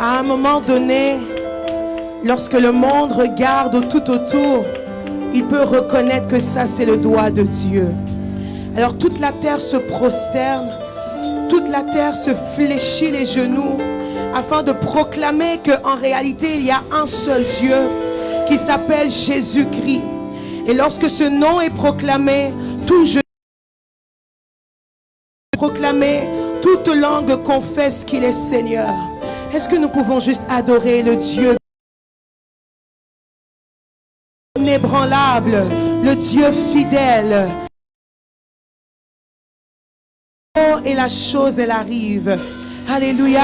À un moment donné, lorsque le monde regarde tout autour, il peut reconnaître que ça, c'est le doigt de Dieu. Alors toute la terre se prosterne, toute la terre se fléchit les genoux afin de proclamer qu'en réalité, il y a un seul Dieu qui s'appelle Jésus-Christ. Et lorsque ce nom est proclamé, tout genou est proclamé, toute langue confesse qu'il est Seigneur. Est-ce que nous pouvons juste adorer le Dieu inébranlable, le Dieu fidèle? Et la chose, elle arrive. Alléluia.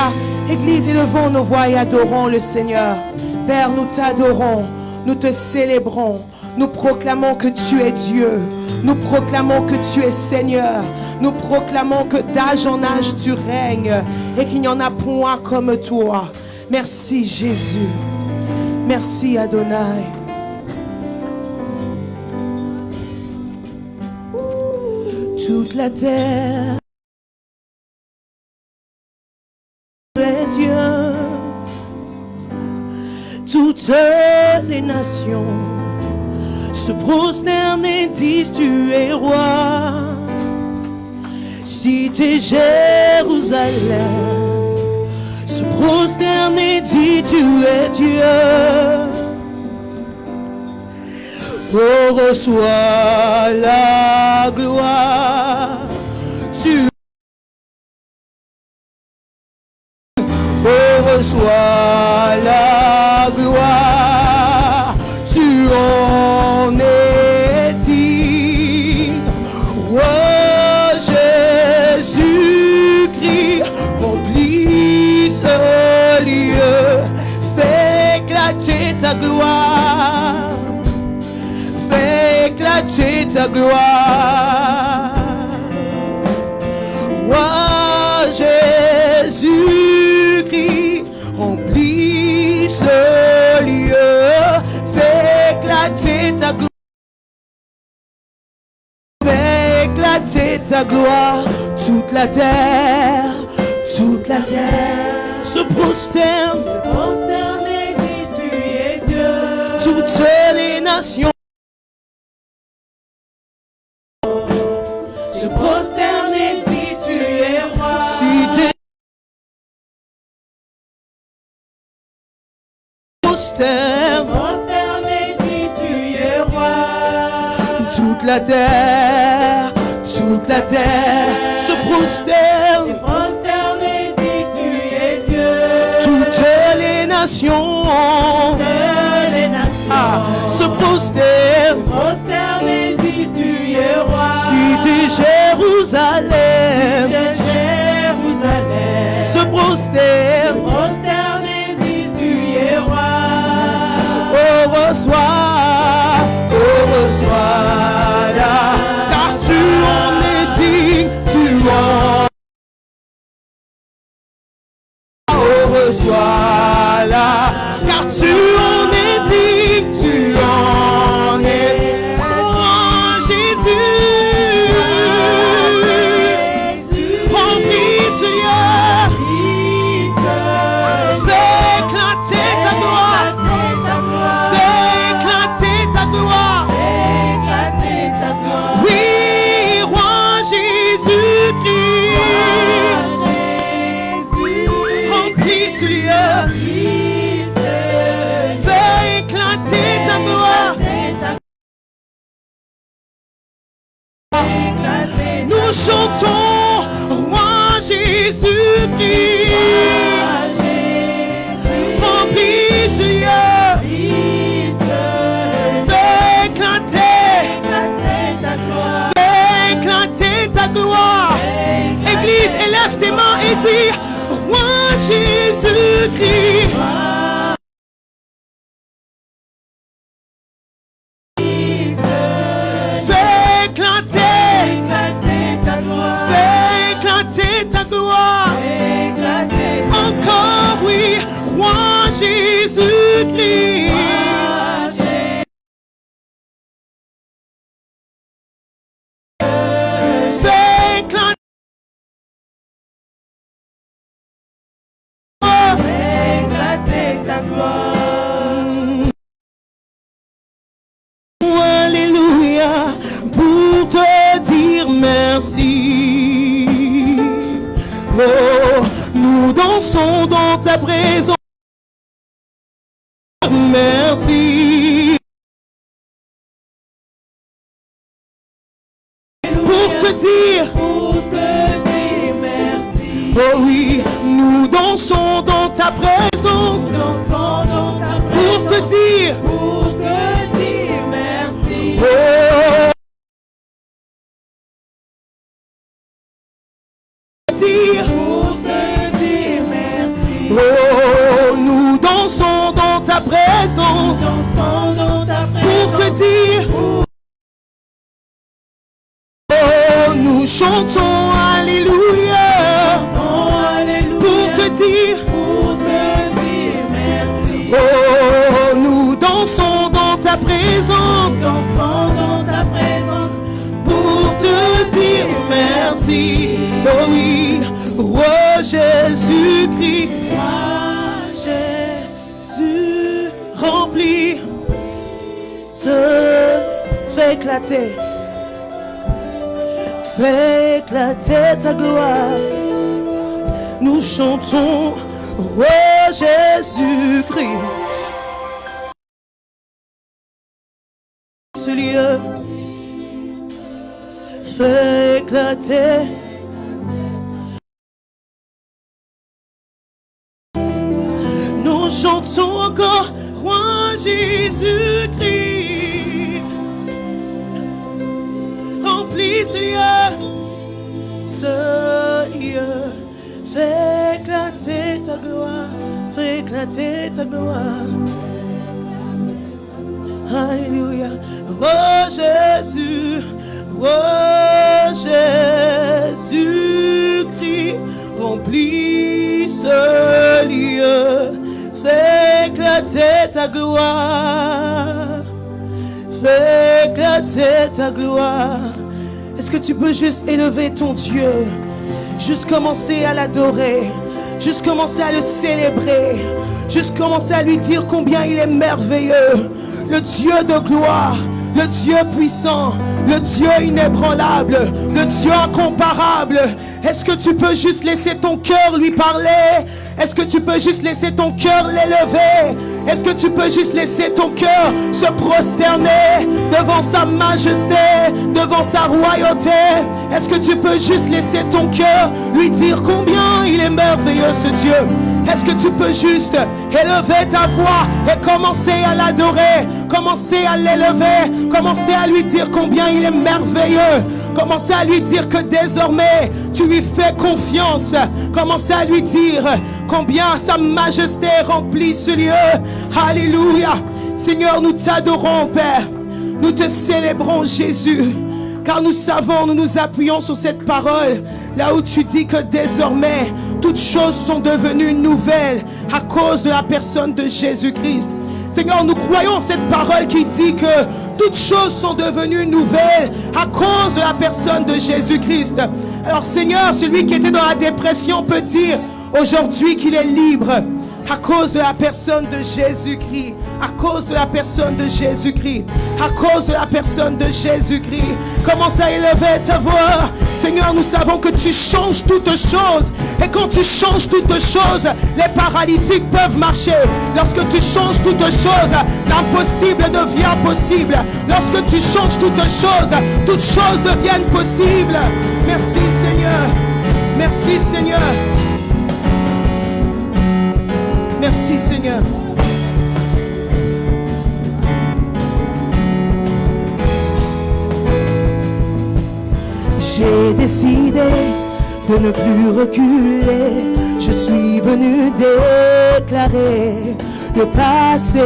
Église, élevons nos voix et adorons le Seigneur. Père, nous t'adorons, nous te célébrons. Nous proclamons que tu es Dieu. Nous proclamons que tu es Seigneur. Nous proclamons que d'âge en âge tu règnes et qu'il n'y en a point comme toi. Merci Jésus. Merci Adonai. Toute la terre est Dieu. Toutes les nations se prosternent et disent tu es roi. Cité Jérusalem se prosterne et dit tu es Dieu. Oh, reçois la gloire. Reçois la gloire. Tu en es digne. Oh, Jésus-Christ, remplis ce lieu. Fais éclater ta gloire. Fais éclater ta gloire. Oh, Jésus-Christ, remplis ce lieu. Fais éclater ta gloire. Fais éclater ta gloire. Toute la terre se prosterne. Et dit tu es Dieu. Toutes les nations se prosternent et dit tu es roi. Cité prosterne Et dit tu es roi. toute la terre se prosterne. Et dit tu es Dieu. Toutes les nations se prosternent. Et dit tu es roi. Cité Jérusalem se prosterne. Et dit tu es roi. Oh, reçois la, car tu en es digne, tu en. Oh, reçois la, car tu en es digne, tu en es. Oh, Jésus, remplis ce lieu. Fais éclater ta gloire. Fais éclater ta gloire. Oui, roi Jésus-Christ, remplis ce lieu. Fais éclater ta gloire. Nous chantons, roi Jésus-Christ, remplis ce lieu. Fais éclater ta gloire. Église, élève tes mains et dis, roi Jésus-Christ. Fais éclater ta gloire. Encore oui, roi Jésus-Christ. Fais éclater dansons dans ta présence. Merci. Pour te dire merci. Oh oui, nous dansons dans ta présence. Pour te dire merci. Oh, dire Pour te dire merci. oh, nous dansons dans ta présence. Dansons dans ta Pour te présence. dire oh, nous chantons Alléluia. Oh, alléluia. Pour te dire Pour te dire merci. oh, nous dansons dans ta présence. Dansons dans ta présence. Pour te dire merci. Oh oui, roi Jésus-Christ, roi Jésus, remplis ce, fais éclater ta gloire. Nous chantons roi Jésus-Christ. Ce lieu fait éclater. Nous chantons encore roi Jésus-Christ. Remplis ce lieu, fais éclater ta gloire, fais éclater ta gloire. Alléluia, roi Jésus, roi Jésus-Christ, remplis ce lieu, fais éclater ta gloire, fais éclater ta gloire. Est-ce que tu peux juste élever ton Dieu, juste commencer à l'adorer, juste commencer à le célébrer, juste commencer à lui dire combien il est merveilleux, le Dieu de gloire, le Dieu puissant, le Dieu inébranlable, le Dieu incomparable. Est-ce que tu peux juste laisser ton cœur lui parler? Est-ce que tu peux juste laisser ton cœur l'élever? Est-ce que tu peux juste laisser ton cœur se prosterner devant sa majesté, devant sa royauté? Est-ce que tu peux juste laisser ton cœur lui dire combien il est merveilleux ce Dieu? Est-ce que tu peux juste élever ta voix et commencer à l'adorer, commencer à l'élever, commencer à lui dire combien il est merveilleux, commencer à lui dire que désormais tu lui fais confiance, commencer à lui dire combien sa majesté remplit ce lieu. Alléluia. Seigneur, nous t'adorons, Père, nous te célébrons, Jésus, car nous savons, nous nous appuyons sur cette parole, là où tu dis que désormais, toutes choses sont devenues nouvelles à cause de la personne de Jésus-Christ. Seigneur, nous croyons en cette parole qui dit que toutes choses sont devenues nouvelles à cause de la personne de Jésus-Christ. Alors Seigneur, celui qui était dans la dépression peut dire aujourd'hui qu'il est libre à cause de la personne de Jésus-Christ. À cause de la personne de Jésus-Christ. À cause de la personne de Jésus-Christ. Commence à élever ta voix. Seigneur, nous savons que tu changes toutes choses. Et quand tu changes toutes choses, les paralytiques peuvent marcher. Lorsque tu changes toutes choses, l'impossible devient possible. Lorsque tu changes toutes choses deviennent possibles. Merci Seigneur. Merci Seigneur. Merci Seigneur. J'ai décidé de ne plus reculer. Je suis venu déclarer le passé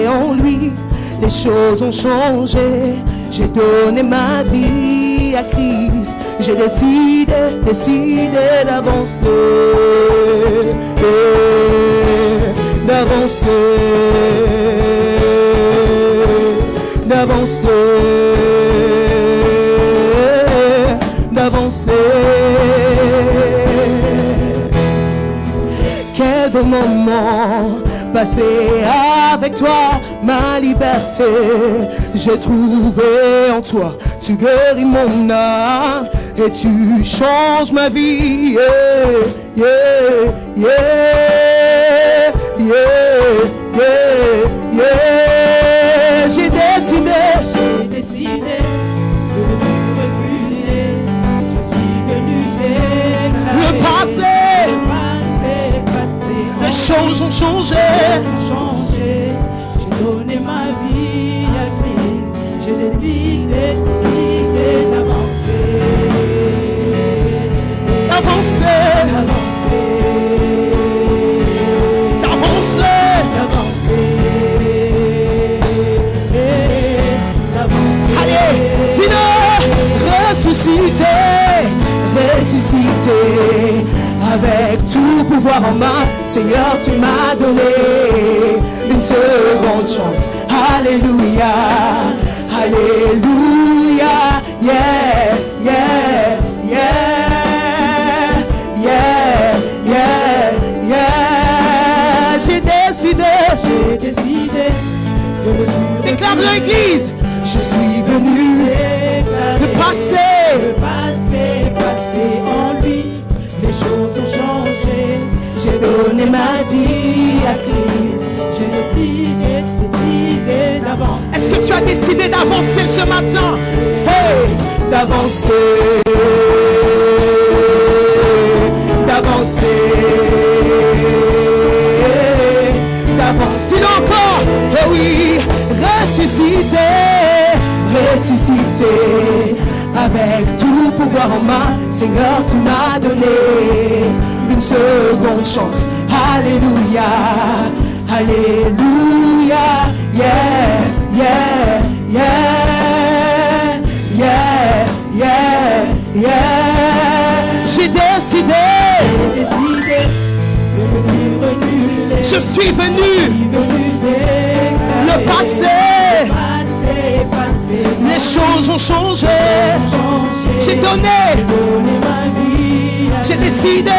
en lui. Les choses ont changé. J'ai donné ma vie à Christ. J'ai décidé d'avancer, d'avancer. Quel beau moment passer avec toi ma liberté. J'ai trouvé en toi, tu guéris mon âme et tu changes ma vie. Yeah, yeah, yeah, yeah, yeah, yeah. J'ai décidé de ne plus reculer. Je suis venu déclarer le passé. Les choses ont changé. J'ai donné ma vie à Christ. J'ai décidé d'avancer. Allez, dis-le. Ressusciter. Avec tout pouvoir en main, Seigneur, tu m'as donné une seconde chance. Alléluia, alléluia, yeah, yeah, yeah, yeah, yeah, yeah. J'ai décidé de ne plus déclare l'église, je suis venu le passé en lui. Les choses ont changé. J'ai donné ma vie à Christ. J'ai décidé d'avancer. Est-ce que tu as décidé d'avancer ce matin? Hey, d'avancer. Dis-le encore. Eh oui, ressusciter. Avec tout pouvoir en main, Seigneur, tu m'as donné une seconde chance. Alléluia, alléluia, yeah, yeah, yeah, yeah, yeah, yeah. J'ai décidé de ne plus reculer. je suis venu le passé. Les choses ont changé. J'ai donné ma vie. J'ai décidé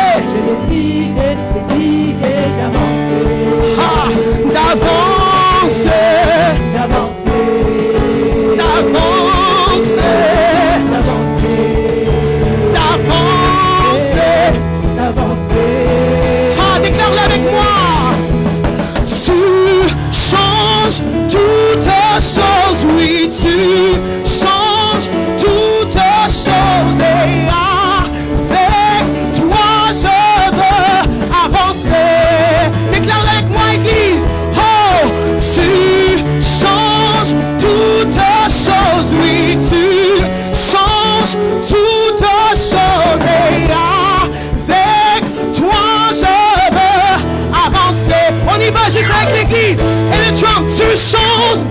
d'avancer. Déclare-le avec moi. Tu changes toutes choses, oui, tu changes toutes choses. Et avec toi, je veux avancer. Déclare-le avec moi, Église. Oh, tu changes toutes choses, oui, tu changes toutes choses. Et avec toi, je veux avancer. On y va juste avec l'église et le drum. Tu changes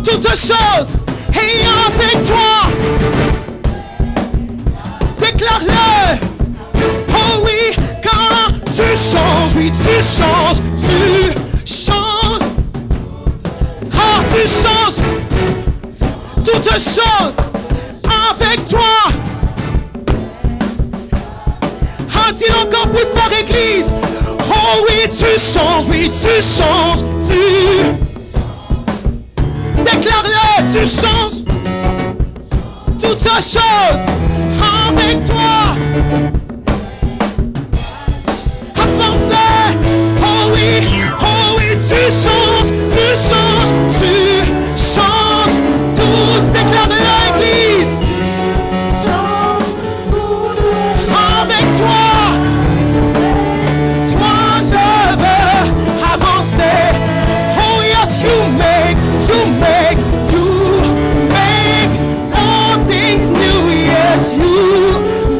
toutes choses. Et avec toi, déclare-le. Oh oui, quand tu changes, oui, tu changes. Ah, tu changes toutes choses avec toi. Ah, dis encore plus fort, église. Oh oui, tu changes, déclare-le, tu changes toutes choses avec toi. Avancez, oh oui, tu changes tout, déclare-le, l'église. Avec toi, je veux avancer. Oh yes, you make all things new. Yes, you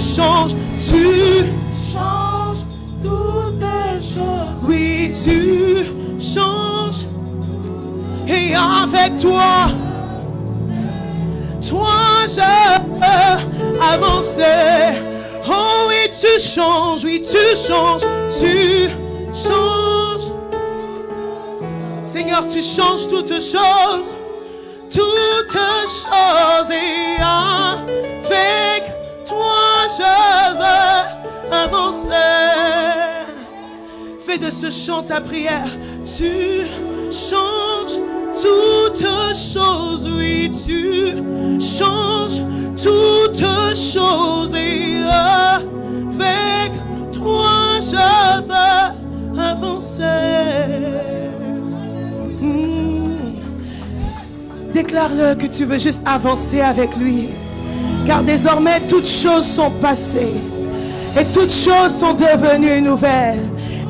changes, tu changes toutes choses. oui, tu changes. Et avec toi, je peux avancer. Oh oui, tu changes, oui, tu changes, tu changes. Seigneur, tu changes toutes choses, et avec toi, je veux avancer. Fais de ce chant ta prière. Tu changes toutes choses, oui, tu changes toutes choses, et avec toi, je veux avancer. Déclare-le que tu veux juste avancer avec lui. Car désormais, toutes choses sont passées. Et toutes choses sont devenues nouvelles.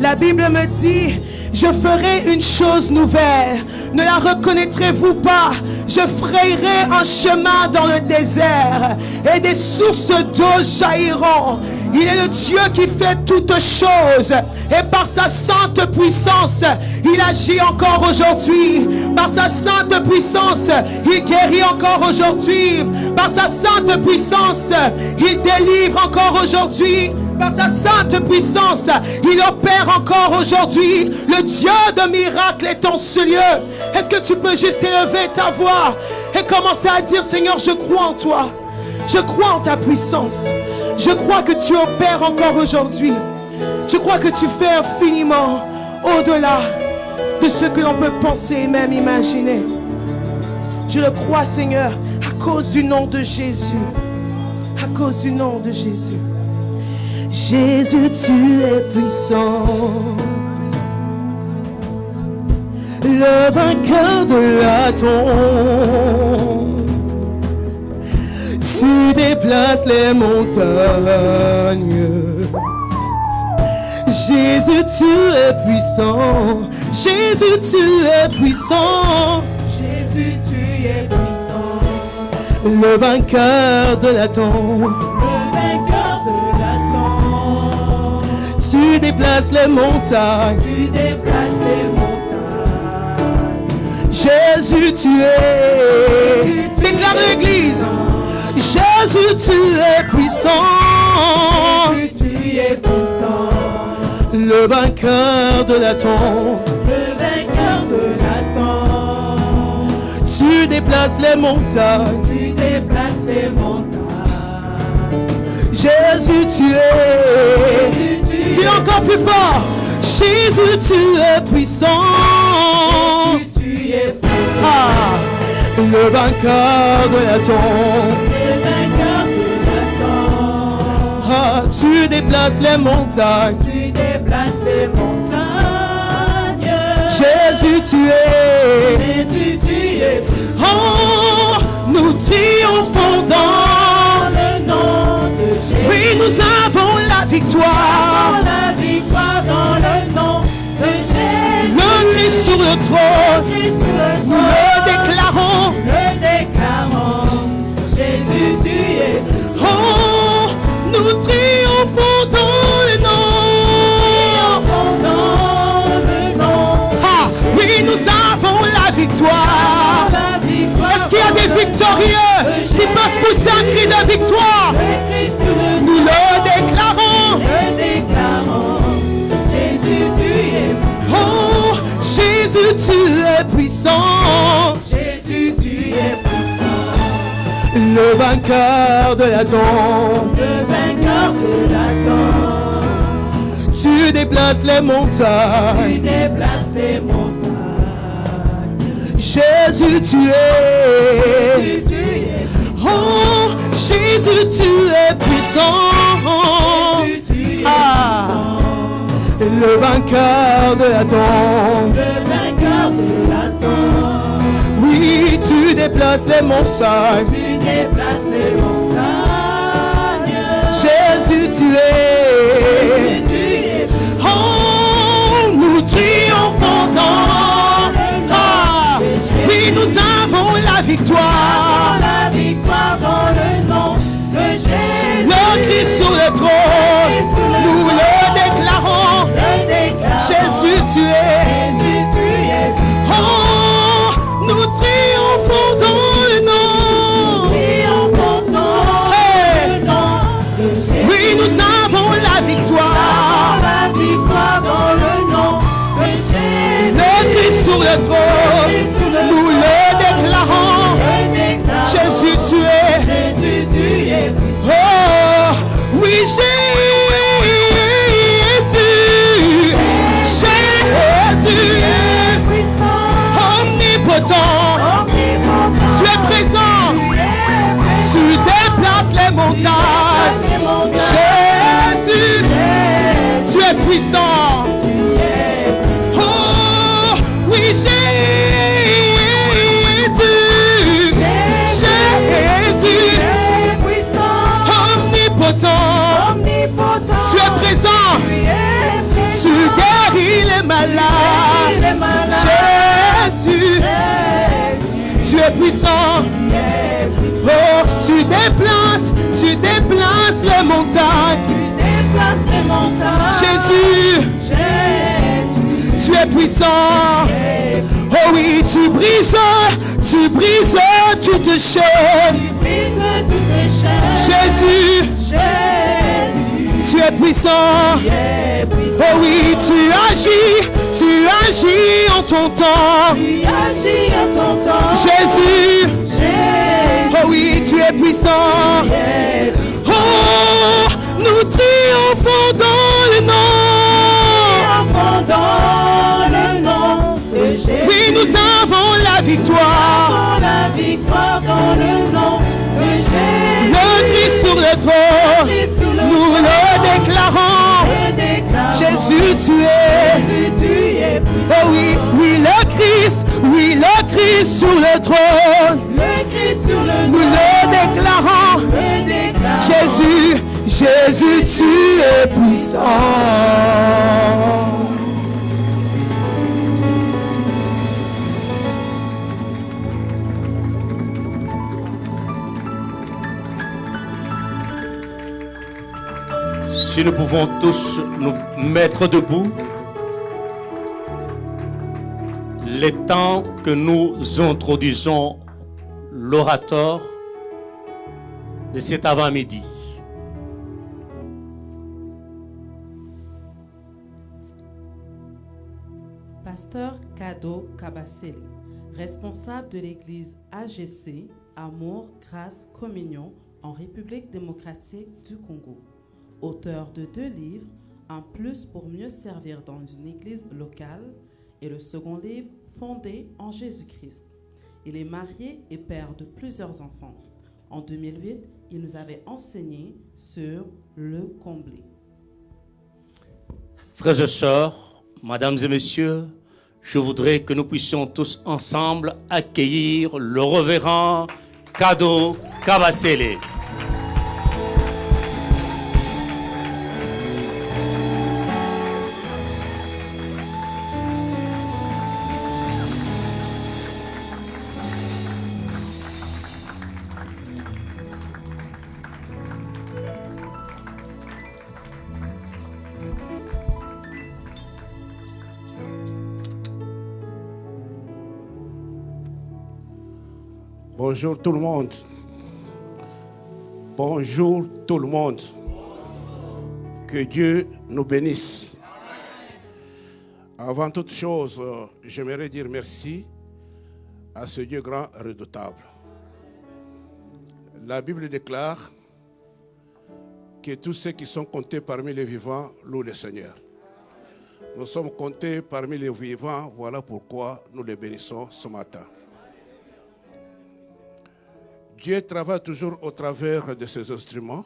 La Bible me dit, je ferai une chose nouvelle. Ne la reconnaîtrez-vous pas? Je frayerai un chemin dans le désert. Et des sources d'eau jailliront. Il est le Dieu qui fait toutes choses. Et par sa sainte puissance, il agit encore aujourd'hui. Par sa sainte puissance, il guérit encore aujourd'hui. Par sa sainte puissance, il délivre encore aujourd'hui. Par sa sainte puissance, il opère encore aujourd'hui. Le Dieu de miracles est en ce lieu. Est-ce que tu peux juste élever ta voix et commencer à dire, Seigneur, je crois en toi. Je crois en ta puissance. Je crois que tu opères encore aujourd'hui. Je crois que tu fais infiniment au-delà de ce que l'on peut penser et même imaginer. Je le crois, Seigneur, à cause du nom de Jésus. À cause du nom de Jésus. Jésus, tu es puissant. Le vainqueur de la tombe. Tu déplaces les montagnes. Jésus, tu es puissant. Jésus, tu es puissant. Jésus, tu es puissant. Le vainqueur de la tombe. Le vainqueur de la tombe. Tu déplaces les montagnes. Tu déplaces les montagnes. Jésus, tu es. Déclare l'église. Jésus, tu es puissant. Jésus, tu es puissant. Le vainqueur de la tombe. Le vainqueur de la tombe. Tu déplaces les montagnes. Tu déplaces les montagnes. Jésus, tu es. Jésus, tu Dis encore plus fort. Jésus, tu es puissant. Jésus, tu es puissant. Ah, le vainqueur de la tombe. Le vainqueur de la tombe. Ah, tu déplaces les montagnes. Tu déplaces les montagnes. Jésus, tu es. Jésus, tu es puissant. Oh, nous triomphons dans le nom de Jésus. Oui, nous avons la victoire. La victoire dans le nom de Jésus. Le Christ sur le trône. Christ sur le Nous trône. le déclarons. Le déclarons. Jésus, tu es puissant. Oh, nous triomphons dans le nom. Dans le nom. Ah, oui, nous avons la victoire. La victoire. Est-ce qu'il y a des victorieux qui peuvent pousser un cri de victoire? Le Christ sur le Nous le déclarons. Le déclarons. Jésus, tu es puissant. Oh, Jésus, tu es puissant. Jésus, tu es puissant. Le vainqueur de la tombe. Le vainqueur de la tombe. Tu déplaces les montagnes. Tu déplaces les montagnes. Jésus, tu es. Jésus, tu es puissant. Oh, Jésus, tu es puissant. Jésus, tu es Ah, puissant. le vainqueur de la tombe. Le vainqueur de la tombe. Oui, tu déplaces les montagnes. Tu déplaces les montagnes. Jésus, tu es. Jésus, tu es puissant. Oh, nous triomphons dans. Ah, oui, nous avons la victoire. La victoire dans le nom de Jésus. Le Christ sur nous avons la victoire. La victoire dans le nom de Jésus. Le Christ sur le trône, nous le déclarons. Jésus, tu es. Jésus, tu es. Oh, oui, Jésus. Jésus. Omnipotent. Tu es présent. Tu déplaces les montagnes. Jésus, tu es puissant. Oh, oui, Jésus. Jésus, omnipotent. Tu es présent. Tu guéris les malades. Jésus, tu es puissant. Oh, tu déplaces les montagnes. Jésus, tu es puissant. Oh oui, tu brises toutes chaînes. Jésus, tu es puissant. Oh oui, tu agis en ton temps. Jésus, oh oui, tu es puissant. Oh, nous triomphons dans le nom. Oui, nous avons la victoire. Dans le nom de Jésus. Le Christ sur le trône, nous le déclarons. Jésus, tu es. Oh oui, le Christ sur le trône. Nous le déclarons. Jésus, tu es puissant. Si nous pouvons tous nous mettre debout, le temps que nous introduisons l'orateur de cet avant-midi. Pasteur Kado Kabasele, responsable de l'église AGC, Amour, Grâce, Communion, en République démocratique du Congo. Auteur de 2 livres, un plus pour mieux servir dans une église locale et le second livre, Fondé en Jésus-Christ. Il est marié et père de plusieurs enfants. En 2008, il nous avait enseigné sur le comblé. Frères et sœurs, mesdames et messieurs, je voudrais que nous puissions tous ensemble accueillir le révérend Kado Kabasele. Bonjour tout le monde. Bonjour tout le monde. Que Dieu nous bénisse. Avant toute chose, j'aimerais dire merci à ce Dieu grand redoutable. La Bible déclare que tous ceux qui sont comptés parmi les vivants louent le Seigneur. Nous sommes comptés parmi les vivants, voilà pourquoi nous les bénissons ce matin. Dieu travaille toujours au travers de ses instruments.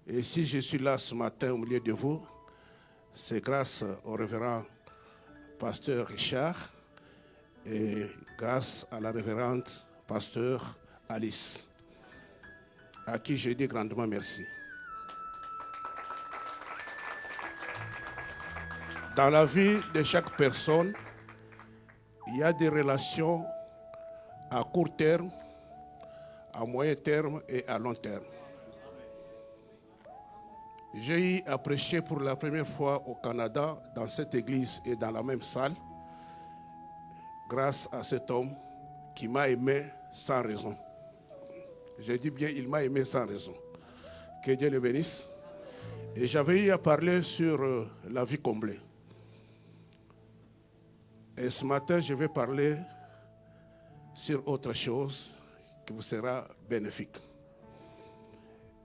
Et si je suis là ce matin au milieu de vous, c'est grâce au révérend pasteur Richard et grâce à la révérende pasteur Alice, à qui je dis grandement merci. Dans la vie de chaque personne, il y a des relations à court terme, à moyen terme et à long terme. J'ai eu à prêcher pour la première fois au Canada, dans cette église et dans la même salle, grâce à cet homme qui m'a aimé sans raison. Je dis bien, il m'a aimé sans raison. Que Dieu le bénisse. Et j'avais eu à parler sur la vie comblée. Et ce matin, je vais parler sur autre chose qui vous sera bénéfique.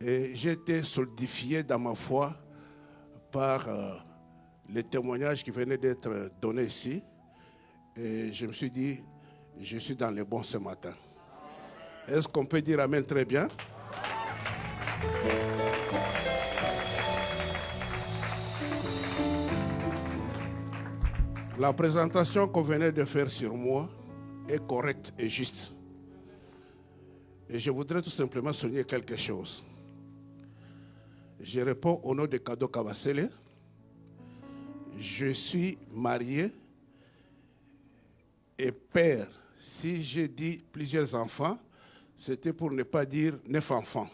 Et j'ai été solidifié dans ma foi par les témoignages qui venaient d'être donnés ici. Et je me suis dit, je suis dans le bon ce matin. Est-ce qu'on peut dire amen très bien? La présentation qu'on venait de faire sur moi est correcte et juste. Et je voudrais tout simplement souligner quelque chose. Je réponds au nom de Kado Kabasele. Je suis marié et père. Si j'ai dit plusieurs enfants, c'était pour ne pas dire 9 enfants.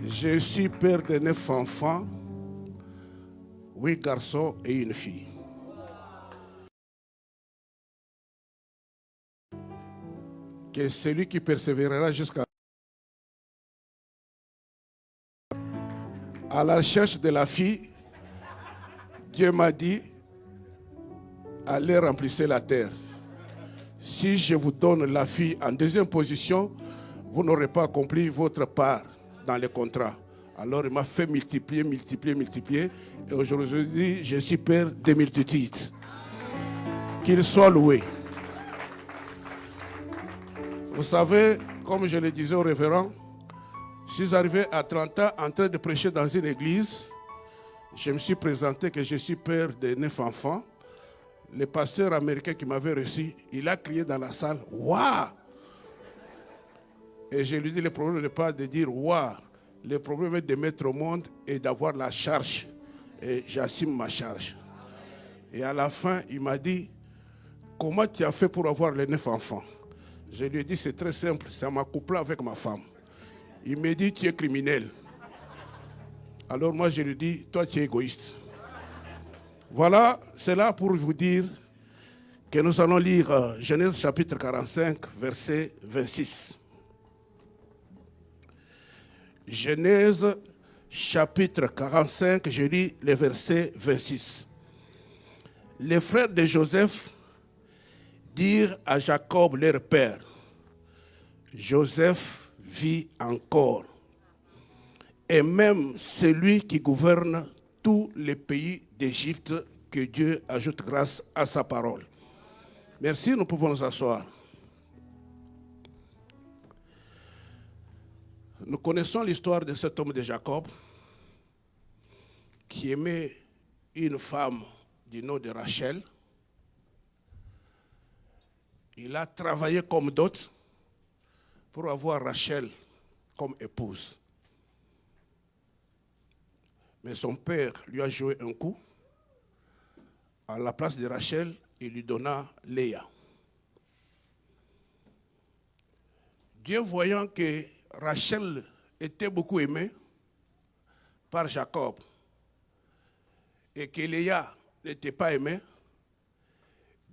Je suis père de 9 enfants, 8 garçons et une fille. Que celui qui persévérera jusqu'à la recherche de la fille, Dieu m'a dit, allez remplissez la terre. Si je vous donne la fille en deuxième position, vous n'aurez pas accompli votre part dans le contrat. Alors il m'a fait multiplier. Et aujourd'hui, je suis père des multitudes. Qu'il soit loué. Vous savez, comme je le disais au révérend, je suis arrivé à 30 ans en train de prêcher dans une église. Je me suis présenté que je suis père de 9 enfants. Le pasteur américain qui m'avait reçu, il a crié dans la salle, « Waouh !» Et je lui dis, le problème n'est pas de dire « Waouh !» Le problème est de mettre au monde et d'avoir la charge. Et j'assume ma charge. Et à la fin, il m'a dit, comment tu as fait pour avoir les 9 enfants? Je lui ai dit, c'est très simple, ça m'a couplé avec ma femme. Il m'a dit, tu es criminel. Alors moi, je lui ai dit, toi, tu es égoïste. Voilà, c'est là pour vous dire que nous allons lire Genèse chapitre 45, verset 26. Genèse chapitre 45, je lis le verset 26. Les frères de Joseph dirent à Jacob leur père, Joseph vit encore, et même celui qui gouverne tous les pays d'Égypte, que Dieu ajoute grâce à sa parole. Merci, nous pouvons nous asseoir. Nous connaissons l'histoire de cet homme de Jacob qui aimait une femme du nom de Rachel. Il a travaillé comme dot pour avoir Rachel comme épouse. Mais son père lui a joué un coup. À la place de Rachel, il lui donna Léa. Dieu, voyant que Rachel était beaucoup aimée par Jacob et que Léa n'était pas aimée,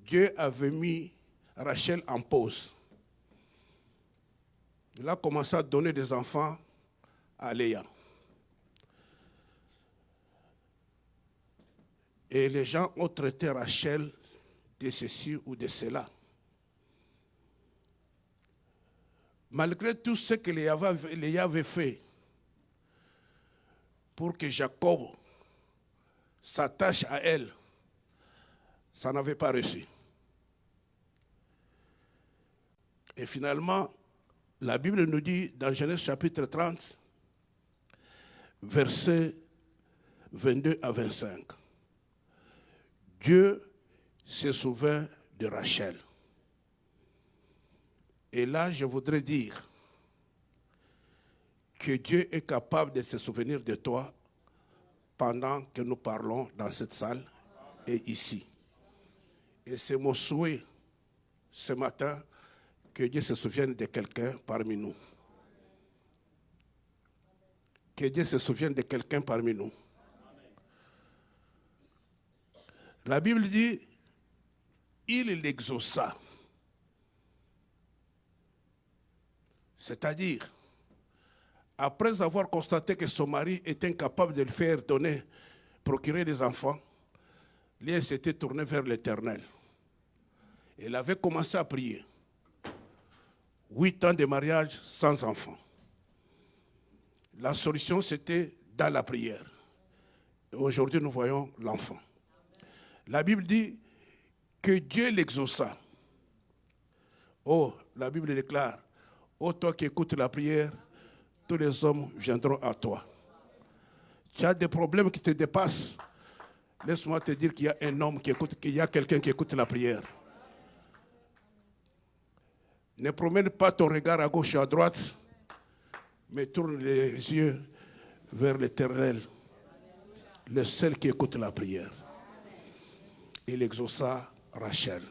Dieu avait mis Rachel en pause. Il a commencé à donner des enfants à Léa. Et les gens ont traité Rachel de ceci ou de cela. Malgré tout ce que Léa avait fait pour que Jacob s'attache à elle, ça n'avait pas réussi. Et finalement, la Bible nous dit dans Genèse chapitre 30, versets 22 à 25, Dieu se souvint de Rachel. Et là, je voudrais dire que Dieu est capable de se souvenir de toi pendant que nous parlons dans cette salle et ici. Et c'est mon souhait ce matin que Dieu se souvienne de quelqu'un parmi nous. Que Dieu se souvienne de quelqu'un parmi nous. La Bible dit, il l'exauça. C'est-à-dire, après avoir constaté que son mari était incapable de le faire procurer des enfants, Léa s'était tournée vers l'Éternel. Elle avait commencé à prier. 8 ans de mariage sans enfants. La solution, c'était dans la prière. Et aujourd'hui, nous voyons l'enfant. La Bible dit que Dieu l'exauça. Oh, la Bible déclare, oh toi qui écoutes la prière, tous les hommes viendront à toi. Tu as des problèmes qui te dépassent. Laisse-moi te dire qu'il y a un homme qui écoute, qu'il y a quelqu'un qui écoute la prière. Ne promène pas ton regard à gauche et à droite, mais tourne les yeux vers l'Éternel, le seul qui écoute la prière. Il exauça Rachel.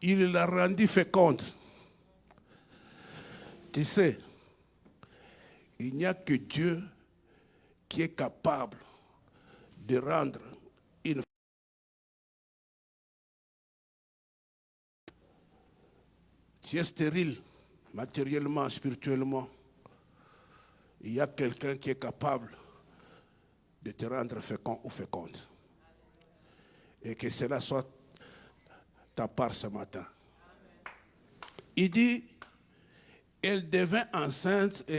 Il la rendit féconde. Tu sais, il n'y a que Dieu qui est capable de rendre une femme. Tu es stérile, matériellement, spirituellement. Il y a quelqu'un qui est capable de te rendre fécond ou féconde. Et que cela soit ta part ce matin. Il dit, elle devint enceinte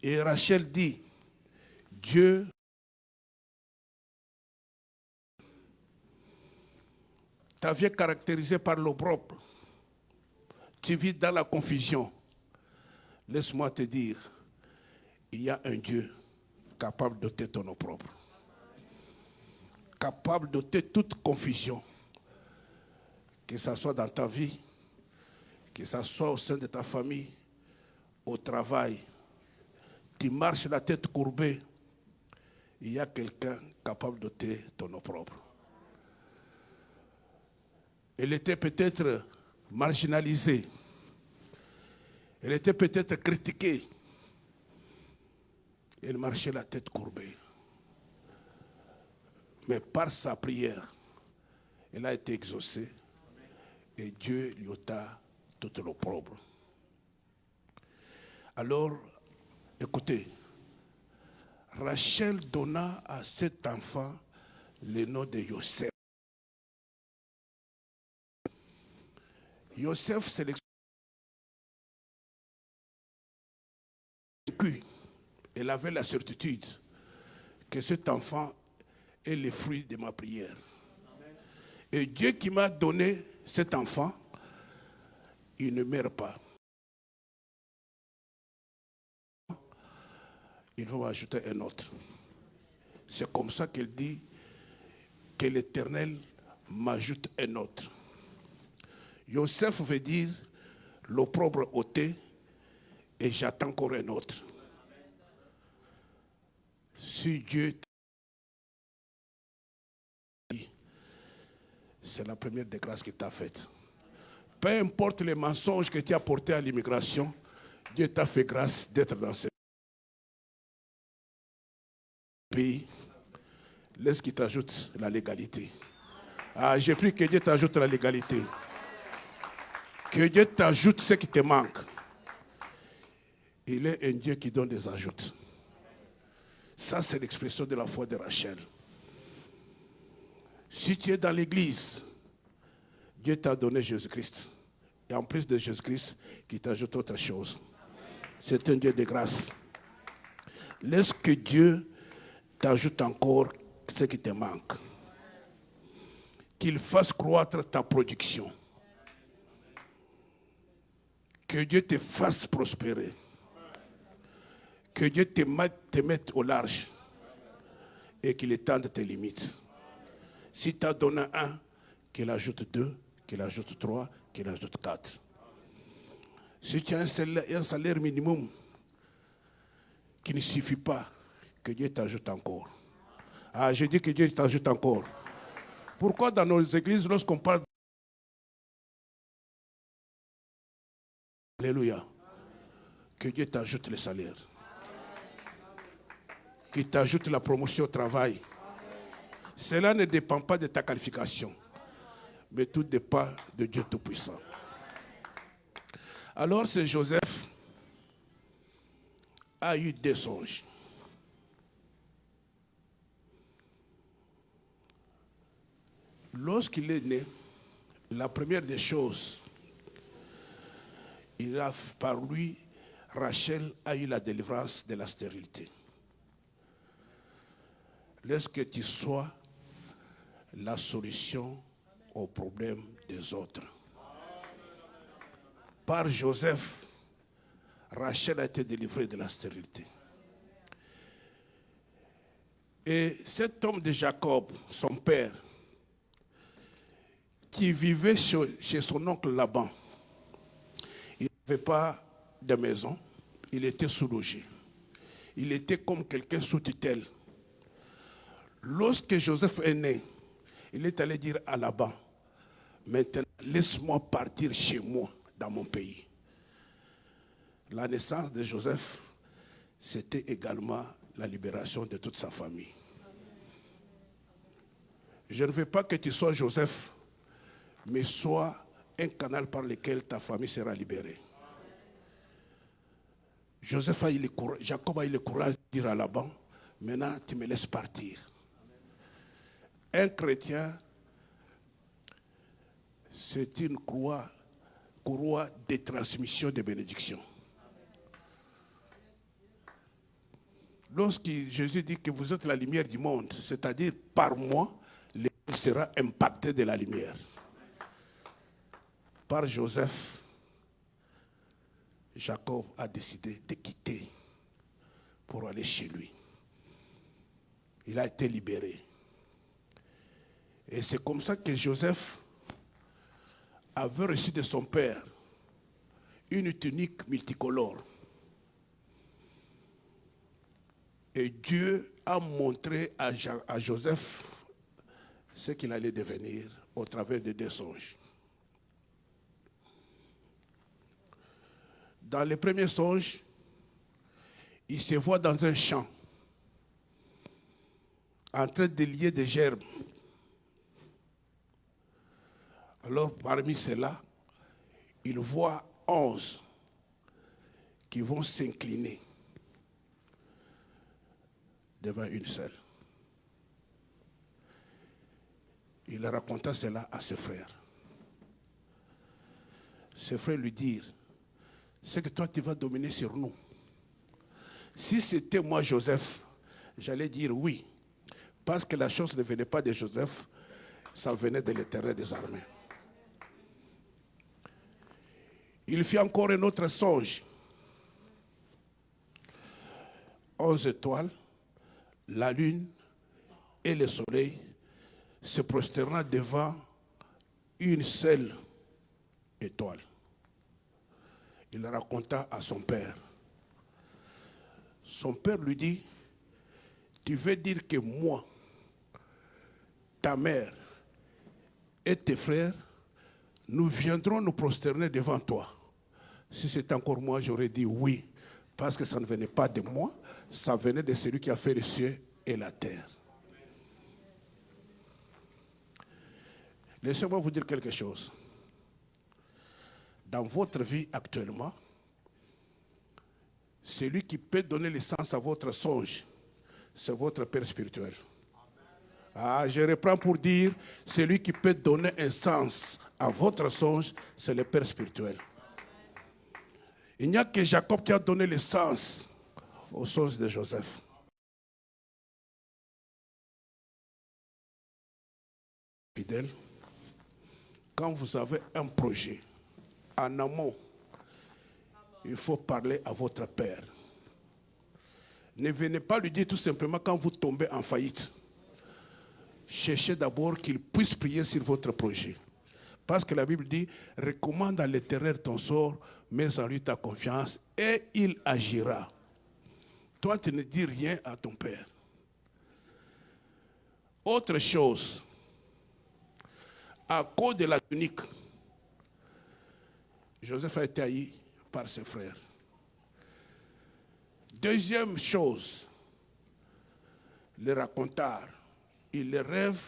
et Rachel dit, Dieu ta vie est caractérisée par l'opprobre. Tu vis dans la confusion. Laisse-moi te dire, il y a un Dieu capable d'ôter ton opprobre. Capable d'ôter toute confusion. Que ce soit dans ta vie, que ce soit au sein de ta famille, au travail. Tu marches la tête courbée. Il y a quelqu'un capable d'ôter ton opprobre. Elle était peut-être marginalisée. Elle était peut-être critiquée. Elle marchait la tête courbée. Mais par sa prière, elle a été exaucée. Et Dieu lui ôta tout l'opprobre. Alors, écoutez, Rachel donna à cet enfant le nom de Joseph. Joseph, c'est l'exclu. Elle avait la certitude que cet enfant est le fruit de ma prière. Amen. Et Dieu qui m'a donné cet enfant, il ne meurt pas. Il va ajouter un autre. C'est comme ça qu'elle dit que l'Éternel m'ajoute un autre. Joseph veut dire l'opprobre ôté et j'attends encore un autre. Si Dieu t'a dit, c'est la première des grâces qu'il t'a faite. Peu importe les mensonges que tu as portés à l'immigration, Dieu t'a fait grâce d'être dans ce pays. Laisse qu'il t'ajoute la légalité. Ah, j'ai pris que Dieu t'ajoute la légalité. Que Dieu t'ajoute ce qui te manque. Il est un Dieu qui donne des ajoutes. Ça, c'est l'expression de la foi de Rachel. Si tu es dans l'église, Dieu t'a donné Jésus-Christ. Et en plus de Jésus-Christ, qui t'ajoute autre chose. C'est un Dieu de grâce. Laisse que Dieu t'ajoute encore ce qui te manque. Qu'il fasse croître ta production. Que Dieu te fasse prospérer. Que Dieu te mette au large. Et qu'il étende tes limites. Si tu as donné un, qu'il ajoute 2, qu'il ajoute 3, qu'il ajoute 4. Si tu as un salaire minimum qui ne suffit pas, que Dieu t'ajoute encore. Ah, je dis que Dieu t'ajoute encore. Pourquoi dans nos églises, lorsqu'on parle Alléluia. Que Dieu t'ajoute le salaire. Qu'il t'ajoute la promotion au travail. Cela ne dépend pas de ta qualification. mais tout dépend de Dieu Tout-Puissant. Alors, c'est Joseph a eu des songes. Lorsqu'il est né, la première des choses, par lui, Rachel a eu la délivrance de la stérilité. Laisse que tu sois la solution aux problèmes des autres. Par Joseph, Rachel a été délivrée de la stérilité. Et cet homme de Jacob, son père, qui vivait chez son oncle Laban, il n'avait pas de maison, il était sous-logé. Il était comme quelqu'un sous tutelle. Lorsque Joseph est né, il est allé dire à Laban, maintenant, laisse-moi partir chez moi, dans mon pays. La naissance de Joseph, c'était également la libération de toute sa famille. Je ne veux pas que tu sois Joseph, mais sois un canal par lequel ta famille sera libérée. Jacob a eu le courage de dire à Laban, maintenant tu me laisses partir. Un chrétien, c'est une courroie de transmission de bénédiction. Lorsque Jésus dit que vous êtes la lumière du monde, c'est-à-dire par moi, le monde sera impacté de la lumière. Par Joseph, Jacob a décidé de quitter pour aller chez lui. Il a été libéré. Et c'est comme ça que Joseph avait reçu de son père une tunique multicolore. Et Dieu a montré à Joseph ce qu'il allait devenir au travers de deux songes. Dans les premiers songes, il se voit dans un champ, en train de lier des gerbes. Alors, parmi ceux-là, il voit 11 qui vont s'incliner devant une seule. Il raconta cela à ses frères. Ses frères lui dirent, c'est que toi tu vas dominer sur nous. Si c'était moi Joseph, j'allais dire oui, parce que la chose ne venait pas de Joseph, ça venait de l'Éternel des armées. Il fit encore un autre songe. 11 étoiles, la lune et le soleil se prosternant devant une seule étoile. Il raconta à son père. Son père lui dit, tu veux dire que moi, ta mère et tes frères, nous viendrons nous prosterner devant toi. Si c'était encore moi, j'aurais dit oui, parce que ça ne venait pas de moi, ça venait de celui qui a fait les cieux et la terre. Laissez-moi vous dire quelque chose. Dans votre vie actuellement, celui qui peut donner le sens à votre songe, c'est votre Père spirituel. Ah, je reprends pour dire, celui qui peut donner un sens à votre songe, c'est le Père spirituel. Il n'y a que Jacob qui a donné le sens au songe de Joseph. Fidèle, quand vous avez un projet, en amont, il faut parler à votre père. Ne venez pas lui dire tout simplement quand vous tombez en faillite. Cherchez d'abord qu'il puisse prier sur votre projet. Parce que la Bible dit, recommande à l'Éternel ton sort, mets en lui ta confiance et il agira. Toi, tu ne dis rien à ton père. Autre chose, à cause de la tunique, Joseph a été haï par ses frères. Deuxième chose, le raconteur, il le rêve,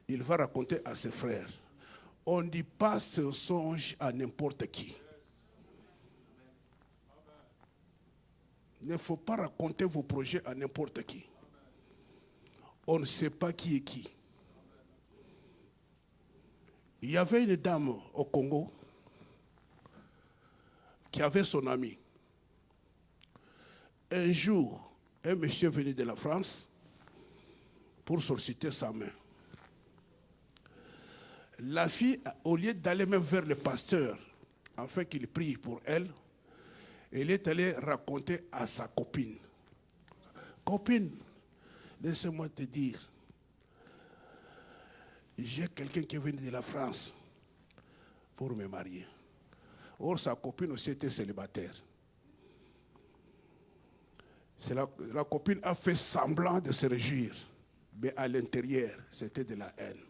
il va raconter à ses frères. On ne dit pas ce songe à n'importe qui. Il ne faut pas raconter vos projets à n'importe qui. On ne sait pas qui est qui. Il y avait une dame au Congo qui avait son ami. Un jour, un monsieur venu de la France pour solliciter sa main. La fille, au lieu d'aller même vers le pasteur, afin qu'il prie pour elle, elle est allée raconter à sa copine. Copine, laisse-moi te dire, j'ai quelqu'un qui est venu de la France pour me marier. Or, sa copine aussi était célibataire. La copine a fait semblant de se réjouir, mais à l'intérieur, c'était de la haine.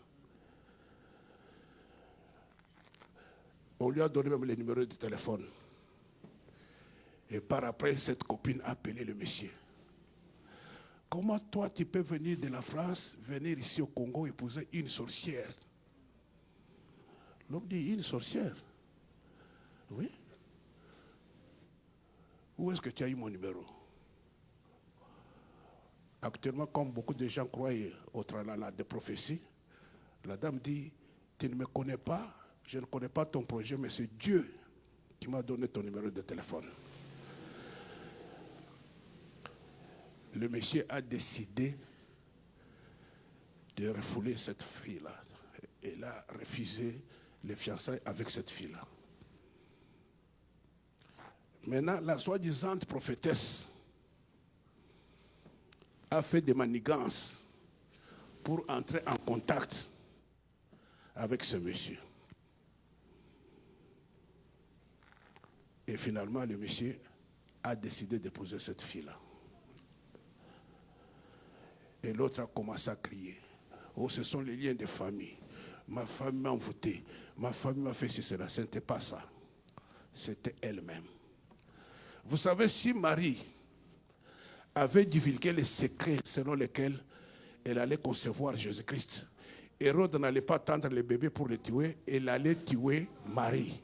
On lui a donné même le numéro de téléphone. Et par après, cette copine a appelé le monsieur. Comment toi, tu peux venir de la France, venir ici au Congo, épouser une sorcière? L'homme dit, une sorcière? Oui. Où est-ce que tu as eu mon numéro? Actuellement, comme beaucoup de gens croient au tralala de prophétie, la dame dit, tu ne me connais pas, je ne connais pas ton projet, mais c'est Dieu qui m'a donné ton numéro de téléphone. Le monsieur a décidé de refouler cette fille-là. Il a refusé les fiançailles avec cette fille-là. Maintenant, la soi-disant prophétesse a fait des manigances pour entrer en contact avec ce monsieur. Et finalement, le monsieur a décidé d'épouser cette fille-là. Et l'autre a commencé à crier. Oh, ce sont les liens de famille. Ma famille m'a envoûté. Ma famille m'a fait cela. Ce n'était pas ça. C'était elle-même. Vous savez, si Marie avait divulgué les secrets selon lesquels elle allait concevoir Jésus-Christ, Hérode n'allait pas attendre le bébé pour le tuer, elle allait tuer Marie.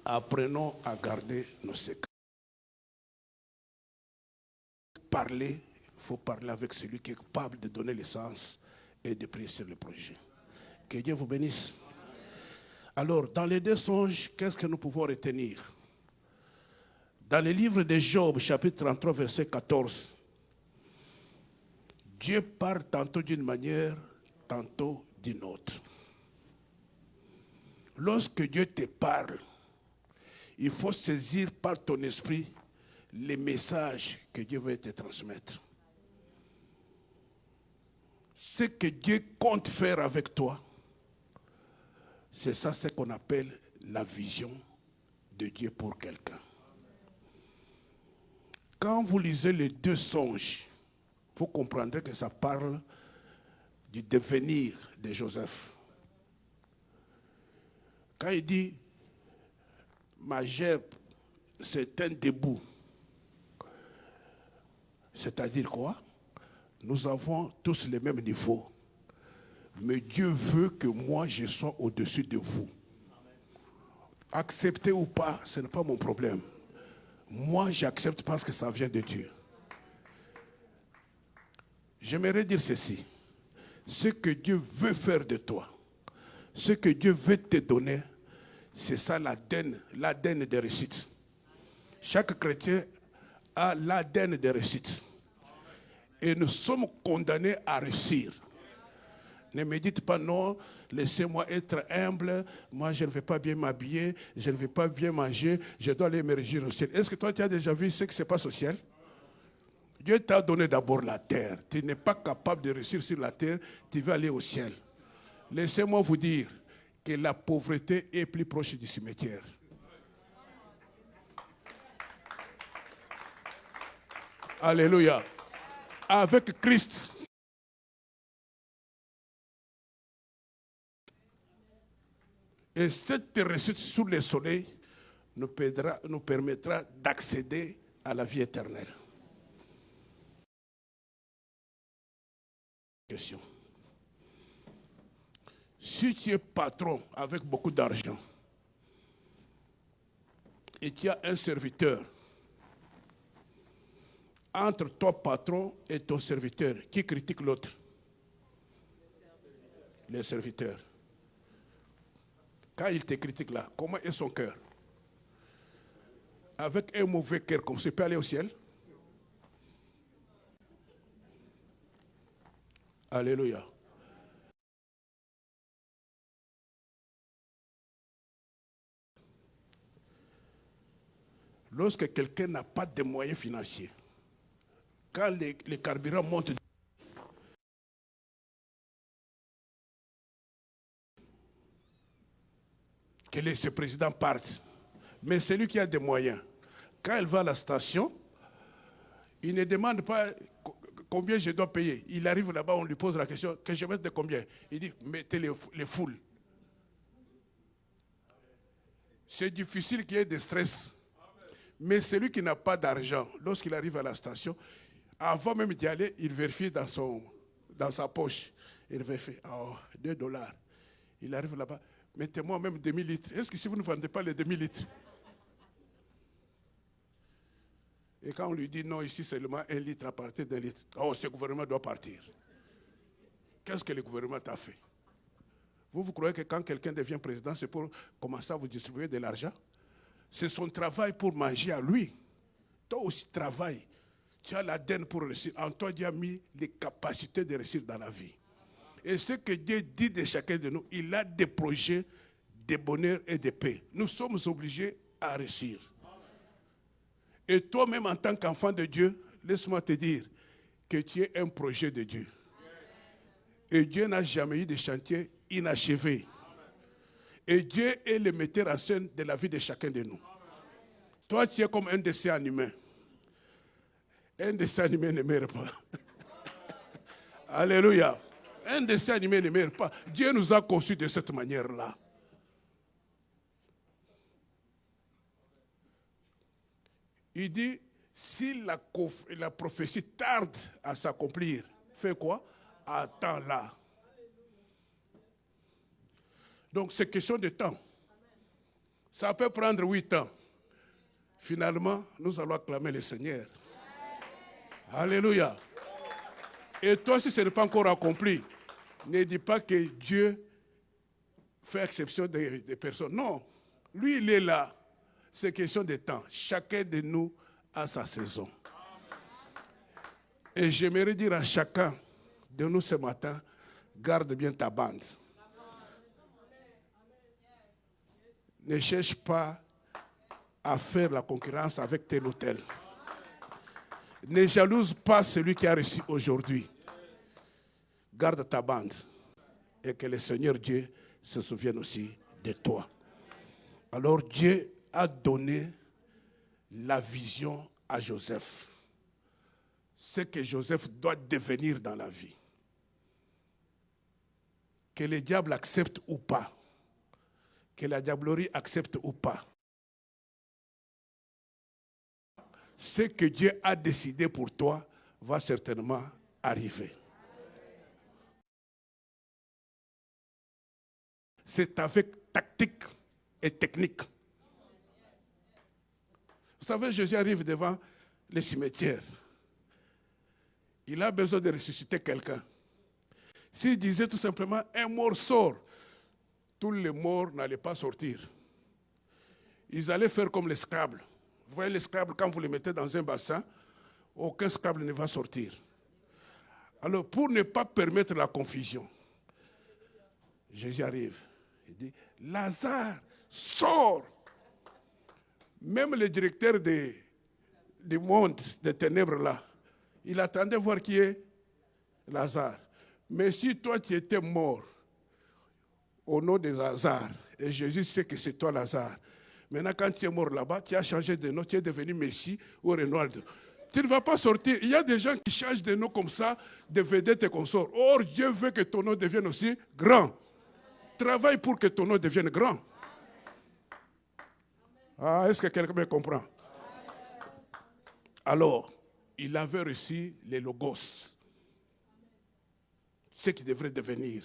Apprenons à garder nos secrets. Il faut parler avec celui qui est capable de donner l'essence et de prier sur le projet. Que Dieu vous bénisse. Alors, dans les deux songes, qu'est-ce que nous pouvons retenir? Dans le livre de Job, chapitre 33, verset 14, Dieu parle tantôt d'une manière, tantôt d'une autre. Lorsque Dieu te parle, il faut saisir par ton esprit les messages que Dieu veut te transmettre. Ce que Dieu compte faire avec toi, c'est ça ce qu'on appelle la vision de Dieu pour quelqu'un. Quand vous lisez les deux songes, vous comprendrez que ça parle du devenir de Joseph. Quand il dit, ma gerbe, c'est un debout. C'est-à-dire quoi? Nous avons tous les mêmes niveaux. Mais Dieu veut que moi, je sois au-dessus de vous. Accepter ou pas, ce n'est pas mon problème. Moi, j'accepte parce que ça vient de Dieu. J'aimerais dire ceci. Ce que Dieu veut faire de toi, ce que Dieu veut te donner, c'est ça l'ADN de réussite. Chaque chrétien a l'ADN de réussite. Et nous sommes condamnés à réussir. Ne me dites pas non, laissez-moi être humble, moi je ne vais pas bien m'habiller, je ne vais pas bien manger, je dois aller me réjouir au ciel. Est-ce que toi tu as déjà vu ce qui se passe au ciel? Dieu t'a donné d'abord la terre. Tu n'es pas capable de réussir sur la terre, tu vas aller au ciel. Laissez-moi vous dire que la pauvreté est plus proche du cimetière. Alléluia. Avec Christ, et cette réussite sous le soleil nous permettra d'accéder à la vie éternelle. Question. Si tu es patron avec beaucoup d'argent et tu as un serviteur, entre ton patron et ton serviteur, qui critique l'autre? Les serviteurs. Quand il te critique là, comment est son cœur? Avec un mauvais cœur, comme ça, peut aller au ciel? Alléluia. Lorsque quelqu'un n'a pas de moyens financiers, quand les carburants montent, que ce président parte, mais celui qui a des moyens, quand il va à la station, il ne demande pas combien je dois payer. Il arrive là-bas, on lui pose la question, que je mette de combien? Il dit, mettez les foules. C'est difficile qu'il y ait des stress. Mais celui qui n'a pas d'argent, lorsqu'il arrive à la station, avant même d'y aller, il vérifie dans sa poche. Il vérifie, oh, $2. Il arrive là-bas, mettez-moi même demi-litre. Est-ce que si vous ne vendez pas les demi-litres? Et quand on lui dit non, ici seulement 1 litre à partir d'1 litre, oh, ce gouvernement doit partir. Qu'est-ce que le gouvernement a fait? Vous croyez que quand quelqu'un devient président, c'est pour commencer à vous distribuer de l'argent? C'est son travail pour manger à lui. Toi aussi, travaille. Tu as l'ADN pour réussir. En toi, Dieu a mis les capacités de réussir dans la vie. Et ce que Dieu dit de chacun de nous, il a des projets de bonheur et de paix. Nous sommes obligés à réussir. Et toi-même, en tant qu'enfant de Dieu, laisse-moi te dire que tu es un projet de Dieu. Et Dieu n'a jamais eu de chantier inachevé. Et Dieu est le metteur en scène de la vie de chacun de nous. Toi, tu es comme un dessin animé. Un dessin animé ne meurt pas. Alléluia. Un dessin animé ne meurt pas. Dieu nous a conçus de cette manière-là. Il dit, si la prophétie tarde à s'accomplir, fais quoi? Attends-la. Donc c'est question de temps. Ça peut prendre 8 ans. Finalement, nous allons acclamer le Seigneur. Alléluia. Et toi, si ce n'est pas encore accompli, ne dis pas que Dieu fait exception des personnes. Non. Lui, il est là. C'est question de temps. Chacun de nous a sa saison. Et j'aimerais dire à chacun de nous ce matin, garde bien ta bande. Ne cherche pas à faire la concurrence avec tel ou tel. Ne jalouse pas celui qui a réussi aujourd'hui. Garde ta bande. Et que le Seigneur Dieu se souvienne aussi de toi. Alors Dieu a donné la vision à Joseph. Ce que Joseph doit devenir dans la vie. Que le diable accepte ou pas. Que la diablerie accepte ou pas. Ce que Dieu a décidé pour toi va certainement arriver. C'est avec tactique et technique. Vous savez, Jésus arrive devant le cimetière. Il a besoin de ressusciter quelqu'un. S'il disait tout simplement, un mort sort, tous les morts n'allaient pas sortir. Ils allaient faire comme les Scrabble. Vous voyez les Scrabble, quand vous les mettez dans un bassin, aucun Scrabble ne va sortir. Alors, pour ne pas permettre la confusion, Jésus arrive. Il dit, Lazare, sors! Même le directeur du monde des ténèbres là, il attendait voir qui est Lazare. Mais si toi tu étais mort au nom de Lazare, et Jésus sait que c'est toi Lazare, maintenant quand tu es mort là-bas, tu as changé de nom, tu es devenu Messie ou Renouard. Tu ne vas pas sortir. Il y a des gens qui changent de nom comme ça, de vedettes et consorts. Or, Dieu veut que ton nom devienne aussi grand. Travaille pour que ton nom devienne grand. Ah, est-ce que quelqu'un me comprend? Alors, il avait reçu les logos. Ce qui devrait devenir.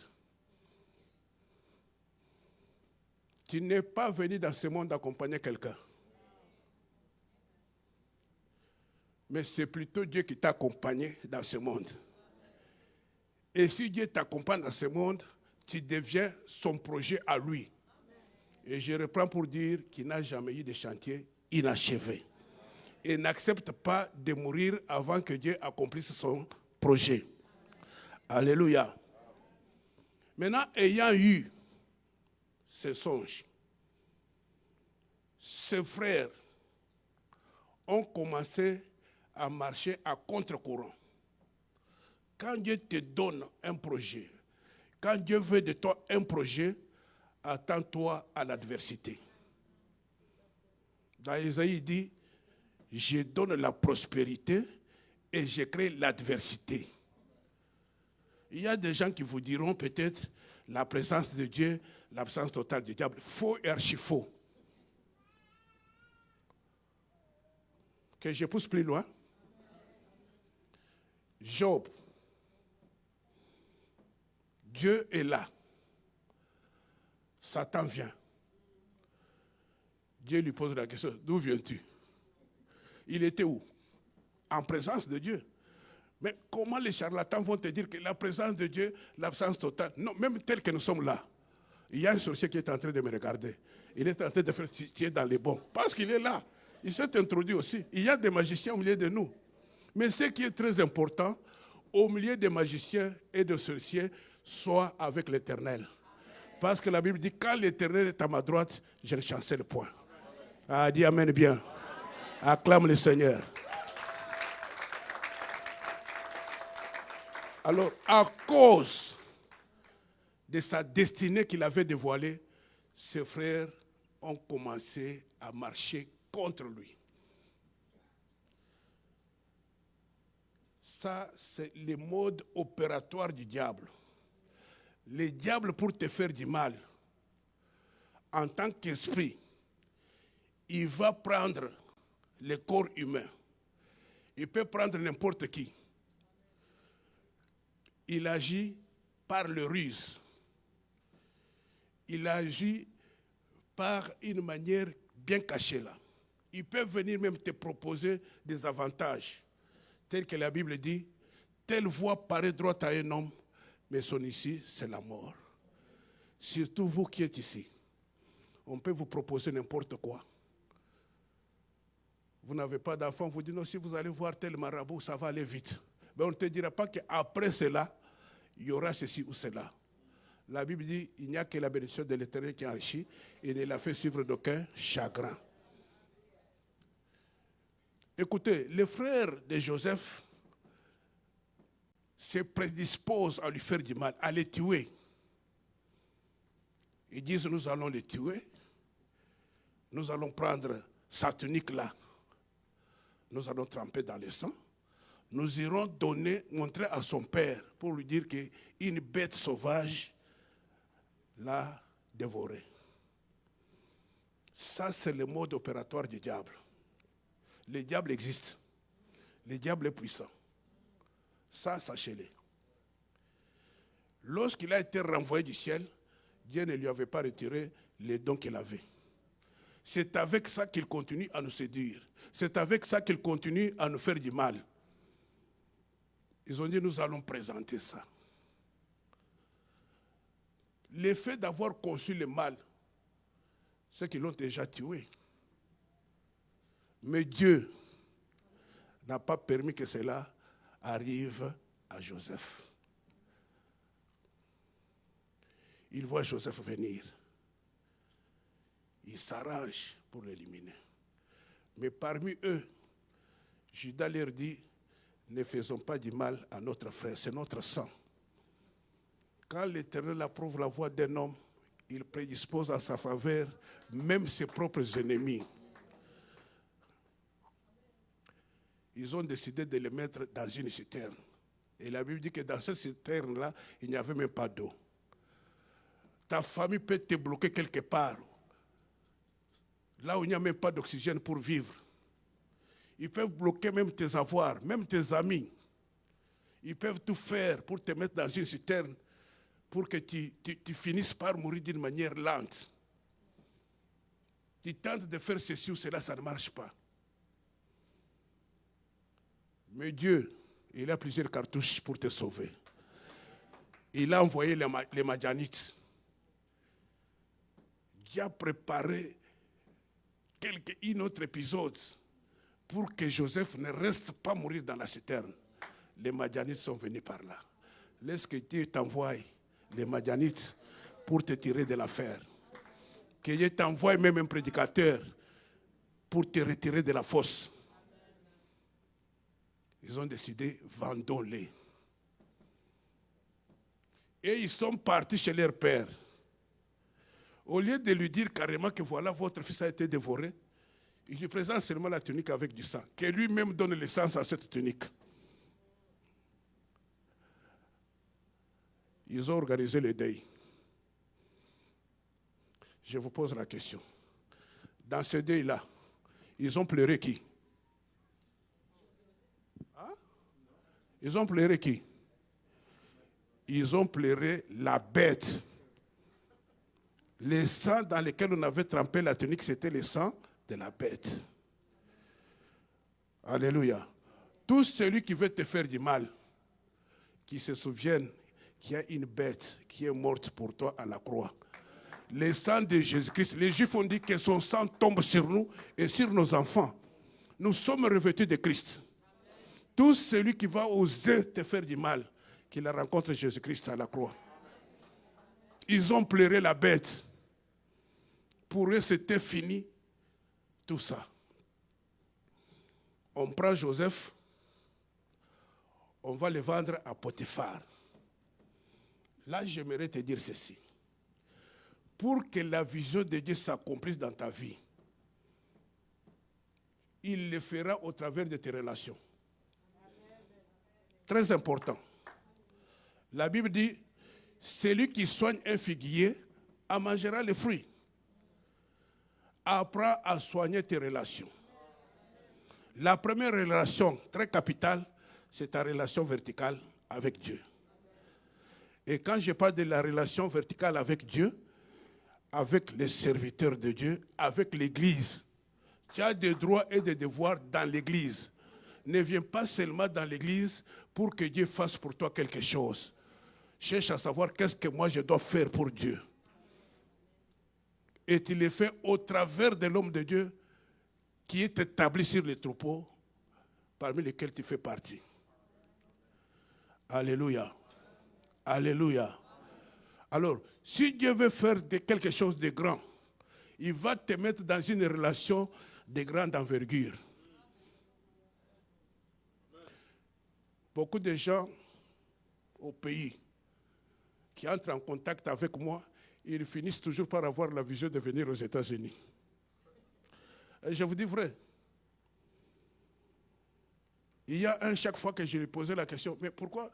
Tu n'es pas venu dans ce monde accompagner quelqu'un. Mais c'est plutôt Dieu qui t'a accompagné dans ce monde. Et si Dieu t'accompagne dans ce monde, tu deviens son projet à lui. Et je reprends pour dire qu'il n'a jamais eu de chantier inachevé. Et n'accepte pas de mourir avant que Dieu accomplisse son projet. Alléluia. Maintenant, ayant eu ce songe, ses frères ont commencé à marcher à contre-courant. Quand Dieu te donne un projet, quand Dieu veut de toi un projet, attends-toi à l'adversité. Dans Isaïe, il dit, je donne la prospérité et je crée l'adversité. Il y a des gens qui vous diront peut-être la présence de Dieu, l'absence totale du diable. Faux et archi-faux. Que je pousse plus loin. Job. Dieu est là. Satan vient. Dieu lui pose la question, d'où viens-tu? Il était où? En présence de Dieu. Mais comment les charlatans vont te dire que la présence de Dieu, l'absence totale? Non, même tel que nous sommes là. Il y a un sorcier qui est en train de me regarder. Il est en train de faire, tu es dans les bons. Parce qu'il est là. Il s'est introduit aussi. Il y a des magiciens au milieu de nous. Mais ce qui est très important, au milieu des magiciens et des sorciers, sois avec l'Éternel. Parce que la Bible dit, quand l'Éternel est à ma droite, je ne chancelle point. Ah, dis Amen bien. Acclame le Seigneur. Alors, à cause de sa destinée qu'il avait dévoilée, ses frères ont commencé à marcher contre lui. Ça, c'est le mode opératoire du diable. Le diable, pour te faire du mal, en tant qu'esprit, il va prendre le corps humain. Il peut prendre n'importe qui. Il agit par le ruse. Il agit par une manière bien cachée là. Il peut venir même te proposer des avantages, tels que la Bible dit, telle voie paraît droite à un homme, mais son issue, c'est la mort. Surtout vous qui êtes ici, on peut vous proposer n'importe quoi. Vous n'avez pas d'enfant, vous dites non, si vous allez voir tel marabout, ça va aller vite. Mais on ne te dira pas qu'après cela, il y aura ceci ou cela. La Bible dit, il n'y a que la bénédiction de l'Éternel qui enrichit et ne la fait suivre d'aucun chagrin. Écoutez, les frères de Joseph se prédisposent à lui faire du mal, à les tuer. Ils disent, nous allons les tuer. Nous allons prendre sa tunique là. Nous allons tremper dans le sang. Nous irons montrer à son père pour lui dire qu'une bête sauvage l'a dévoré. Ça, c'est le mode opératoire du diable. Le diable existe. Le diable est puissant. Ça, sachez-le. Lorsqu'il a été renvoyé du ciel, Dieu ne lui avait pas retiré les dons qu'il avait. C'est avec ça qu'il continue à nous séduire. C'est avec ça qu'il continue à nous faire du mal. Ils ont dit, nous allons présenter ça. L'effet d'avoir conçu le mal, c'est qu'ils l'ont déjà tué. Mais Dieu n'a pas permis que cela arrive à Joseph. Il voit Joseph venir. Il s'arrange pour l'éliminer. Mais parmi eux, Judas leur dit, ne faisons pas du mal à notre frère, c'est notre sang. Quand l'Éternel approuve la voix d'un homme, il prédispose en sa faveur même ses propres ennemis. Ils ont décidé de le mettre dans une citerne. Et la Bible dit que dans cette citerne-là, il n'y avait même pas d'eau. Ta famille peut te bloquer quelque part, là où il n'y a même pas d'oxygène pour vivre. Ils peuvent bloquer même tes avoirs, même tes amis. Ils peuvent tout faire pour te mettre dans une citerne pour que tu finisses par mourir d'une manière lente. Tu tentes de faire ceci ou cela, ça ne marche pas. Mais Dieu, il a plusieurs cartouches pour te sauver. Il a envoyé les Madianites. Dieu a préparé un autre épisode pour que Joseph ne reste pas mourir dans la citerne. Les Madianites sont venus par là. Laisse que Dieu t'envoie les Madianites pour te tirer de l'affaire. Que Dieu t'envoie même un prédicateur pour te retirer de la fosse. Ils ont décidé, vendons-les. Et ils sont partis chez leur père. Au lieu de lui dire carrément que voilà, votre fils a été dévoré, il lui présente seulement la tunique avec du sang. Que lui-même donne l'essence à cette tunique. Ils ont organisé le deuil. Je vous pose la question. Dans ce deuil-là, ils ont pleuré qui? Hein? Ils ont pleuré qui? Ils ont pleuré la bête. Le sang dans lequel on avait trempé la tunique, c'était le sang de la bête. Alléluia. Tout celui qui veut te faire du mal, qui se souvienne qu'il y a une bête qui est morte pour toi à la croix. Le sang de Jésus-Christ, les Juifs ont dit que son sang tombe sur nous et sur nos enfants. Nous sommes revêtus de Christ. Tout celui qui va oser te faire du mal, qu'il rencontre Jésus-Christ à la croix. Ils ont pleuré la bête. Pour eux, c'était fini, tout ça. On prend Joseph, on va le vendre à Potiphar. Là, j'aimerais te dire ceci. Pour que la vision de Dieu s'accomplisse dans ta vie, il le fera au travers de tes relations. Très important. La Bible dit, celui qui soigne un figuier en mangera les fruits. Apprends à soigner tes relations. La première relation très capitale, c'est ta relation verticale avec Dieu. Et quand je parle de la relation verticale avec Dieu, avec les serviteurs de Dieu, avec l'Église, tu as des droits et des devoirs dans l'Église. Ne viens pas seulement dans l'Église pour que Dieu fasse pour toi quelque chose. Cherche à savoir qu'est-ce que moi je dois faire pour Dieu. Et tu le fais au travers de l'homme de Dieu qui est établi sur les troupeaux parmi lesquels tu fais partie. Alléluia. Alléluia. Alors, si Dieu veut faire quelque chose de grand, il va te mettre dans une relation de grande envergure. Beaucoup de gens au pays qui entrent en contact avec moi, ils finissent toujours par avoir la vision de venir aux États-Unis. Et je vous dis vrai. Il y a un, chaque fois que je lui posais la question, mais pourquoi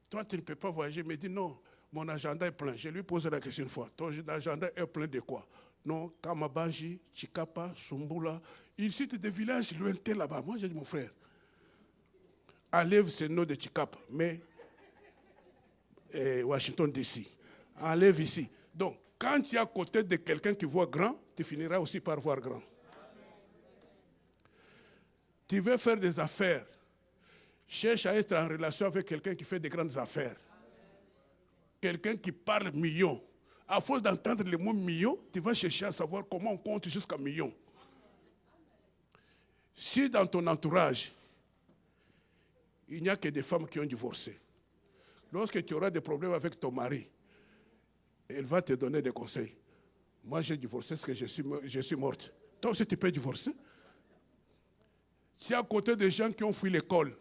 toi tu ne peux pas voyager? Il me dit non, mon agenda est plein. Je lui posais la question une fois, ton agenda est plein de quoi? Non, Kamabanji, Chikapa, Sumbula, il cite des villages lointains là-bas. Moi j'ai dit mon frère, enlève ce nom de Chikapa, mais Washington DC, enlève ici. Donc, quand tu es à côté de quelqu'un qui voit grand, tu finiras aussi par voir grand. Tu veux faire des affaires, cherche à être en relation avec quelqu'un qui fait des grandes affaires. Quelqu'un qui parle millions. À force d'entendre le mot million, tu vas chercher à savoir comment on compte jusqu'à million. Si dans ton entourage, il n'y a que des femmes qui ont divorcé, lorsque tu auras des problèmes avec ton mari, elle va te donner des conseils. Moi, j'ai divorcé parce que je suis morte. Toi aussi, tu peux divorcer. Si à côté des gens qui ont fui l'école,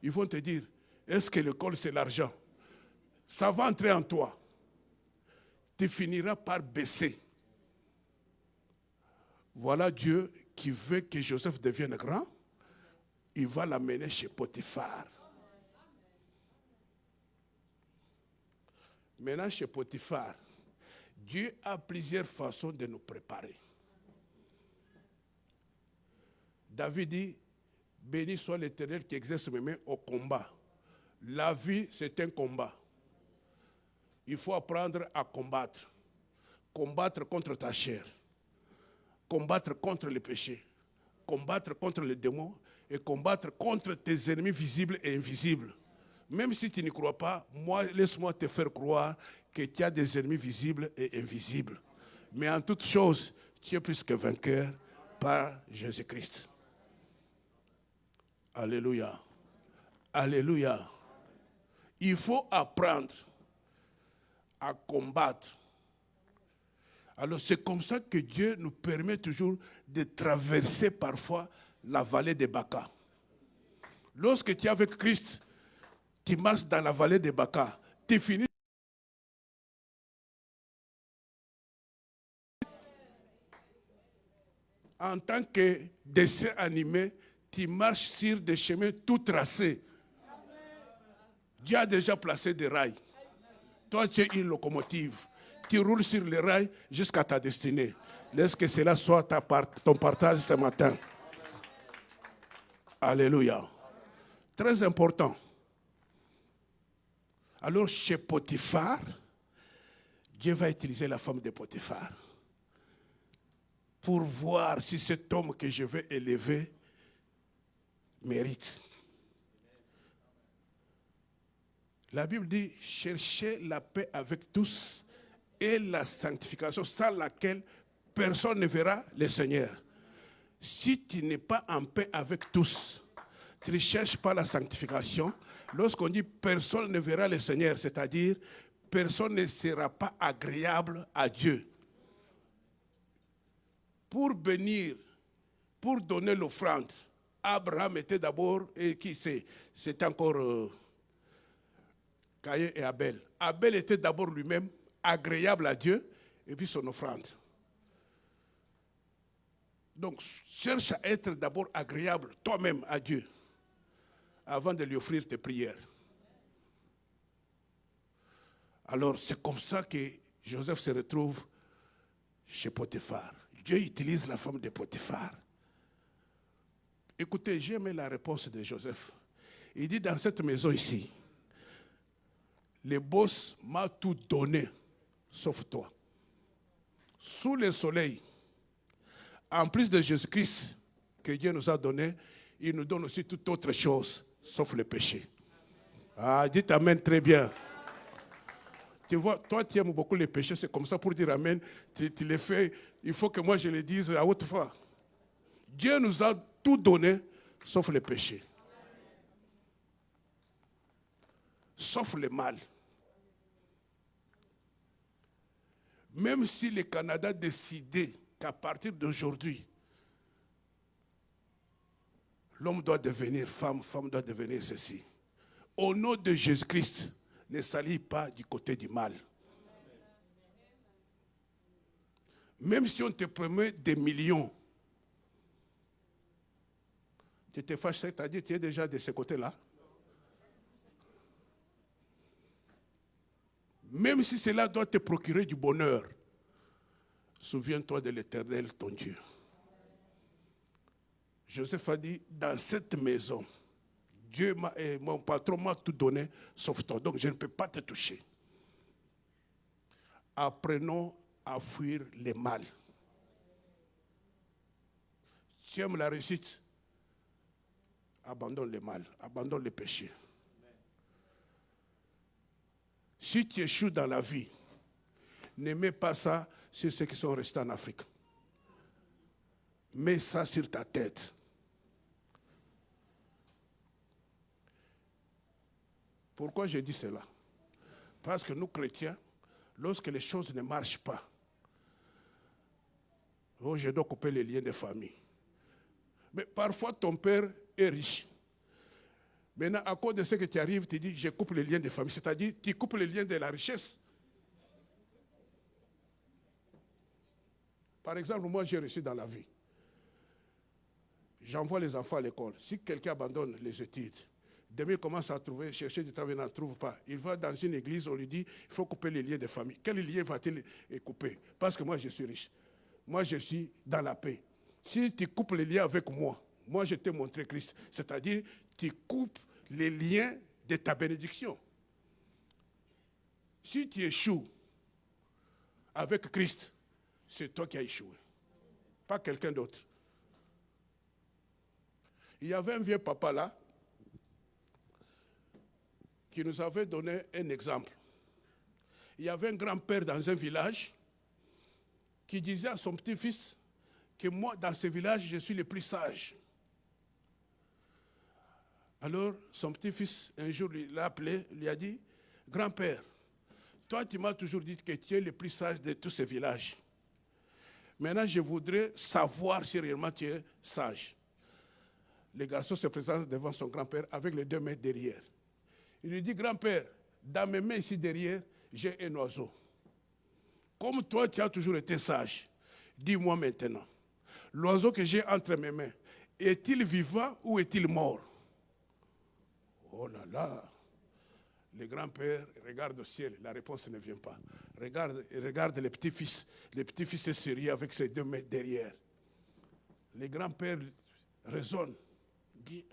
ils vont te dire, est-ce que l'école, c'est l'argent? Ça va entrer en toi. Tu finiras par baisser. Voilà Dieu qui veut que Joseph devienne grand. Il va l'amener chez Potiphar. Maintenant, chez Potiphar, Dieu a plusieurs façons de nous préparer. David dit, béni soit l'Éternel qui exerce mes mains au combat. La vie, c'est un combat. Il faut apprendre à combattre. Combattre contre ta chair. combattre contre le péché, combattre contre les démons et combattre contre tes ennemis visibles et invisibles. Même si tu n'y crois pas, laisse-moi te faire croire que tu as des ennemis visibles et invisibles. Mais en toute chose, tu es plus que vainqueur par Jésus-Christ. Alléluia. Alléluia. Il faut apprendre à combattre. Alors c'est comme ça que Dieu nous permet toujours de traverser parfois la vallée de Baca. Lorsque tu es avec Christ, tu marches dans la vallée de Baca, tu finis. En tant que dessin animé, tu marches sur des chemins tout tracés. Dieu a déjà placé des rails. Toi, tu es une locomotive. Tu roules sur les rails jusqu'à ta destinée. Laisse que cela soit ton partage ce matin. Alléluia. Très important. Alors, chez Potiphar, Dieu va utiliser la femme de Potiphar pour voir si cet homme que je vais élever mérite. La Bible dit, cherchez la paix avec tous et la sanctification, sans laquelle personne ne verra le Seigneur. Si tu n'es pas en paix avec tous, tu ne cherches pas la sanctification. Lorsqu'on dit personne ne verra le Seigneur, c'est-à-dire personne ne sera pas agréable à Dieu. Pour bénir, pour donner l'offrande, Abraham était d'abord, et qui c'est? C'était encore Caïn et Abel. Abel était d'abord lui-même agréable à Dieu, et puis son offrande. Donc, cherche à être d'abord agréable toi-même à Dieu, avant de lui offrir tes prières. Alors, c'est comme ça que Joseph se retrouve chez Potiphar. Dieu utilise la femme de Potiphar. Écoutez, j'ai aimé la réponse de Joseph. Il dit, dans cette maison ici, le boss m'a tout donné, sauf toi. Sous le soleil, en plus de Jésus-Christ que Dieu nous a donné, il nous donne aussi toute autre chose, sauf le péché. Ah, dites Amen très bien. Tu vois, toi tu aimes beaucoup les péchés, c'est comme ça pour dire Amen, tu les fais, il faut que moi je le dise à haute voix. Dieu nous a tout donné, sauf le péché. Sauf le mal. Même si le Canada décidait qu'à partir d'aujourd'hui, l'homme doit devenir femme, femme doit devenir ceci. Au nom de Jésus-Christ, ne s'allie pas du côté du mal. Même si on te promet des millions, tu te fâches, c'est-à-dire que tu es déjà de ce côté-là. Même si cela doit te procurer du bonheur, souviens-toi de l'Éternel, ton Dieu. Joseph a dit, dans cette maison, Dieu mon patron m'a tout donné, sauf toi. Donc je ne peux pas te toucher. Apprenons à fuir le mal. Tu aimes la réussite? Abandonne le mal, abandonne le péché. Si tu échoues dans la vie, ne mets pas ça sur ceux qui sont restés en Afrique. Mets ça sur ta tête. Pourquoi je dis cela? Parce que nous, chrétiens, lorsque les choses ne marchent pas, oh, je dois couper les liens de famille. Mais parfois, ton père est riche. Maintenant, à cause de ce que tu arrives, tu dis, je coupe les liens de famille. C'est-à-dire, tu coupes les liens de la richesse. Par exemple, moi, j'ai réussi dans la vie. J'envoie les enfants à l'école. Si quelqu'un abandonne les études, demain, il commence à chercher du travail, il n'en trouve pas. Il va dans une église, on lui dit, il faut couper les liens de famille. Quel lien va-t-il couper? Parce que moi, je suis riche. Moi, je suis dans la paix. Si tu coupes les liens avec moi, moi, je t'ai montré Christ. C'est-à-dire, tu coupes les liens de ta bénédiction. Si tu échoues avec Christ, c'est toi qui as échoué. pas quelqu'un d'autre. Il y avait un vieux papa là qui nous avait donné un exemple. Il y avait un grand-père dans un village qui disait à son petit-fils que moi, dans ce village, je suis le plus sage. Alors, son petit-fils, un jour, l'a appelé, lui a dit, « Grand-père, toi, tu m'as toujours dit que tu es le plus sage de tous ces villages. Maintenant, je voudrais savoir si réellement tu es sage. » Le garçon se présente devant son grand-père avec les 2 mains derrière. Il lui dit, « Grand-père, dans mes mains ici derrière, j'ai un oiseau. Comme toi, tu as toujours été sage, dis-moi maintenant, l'oiseau que j'ai entre mes mains, est-il vivant ou est-il mort? » Oh là là! Le grand-père regarde au ciel, la réponse ne vient pas. Regarde les petits-fils. Les petits-fils est sérieux avec ses 2 mains derrière. Le grand-père raisonne, dit,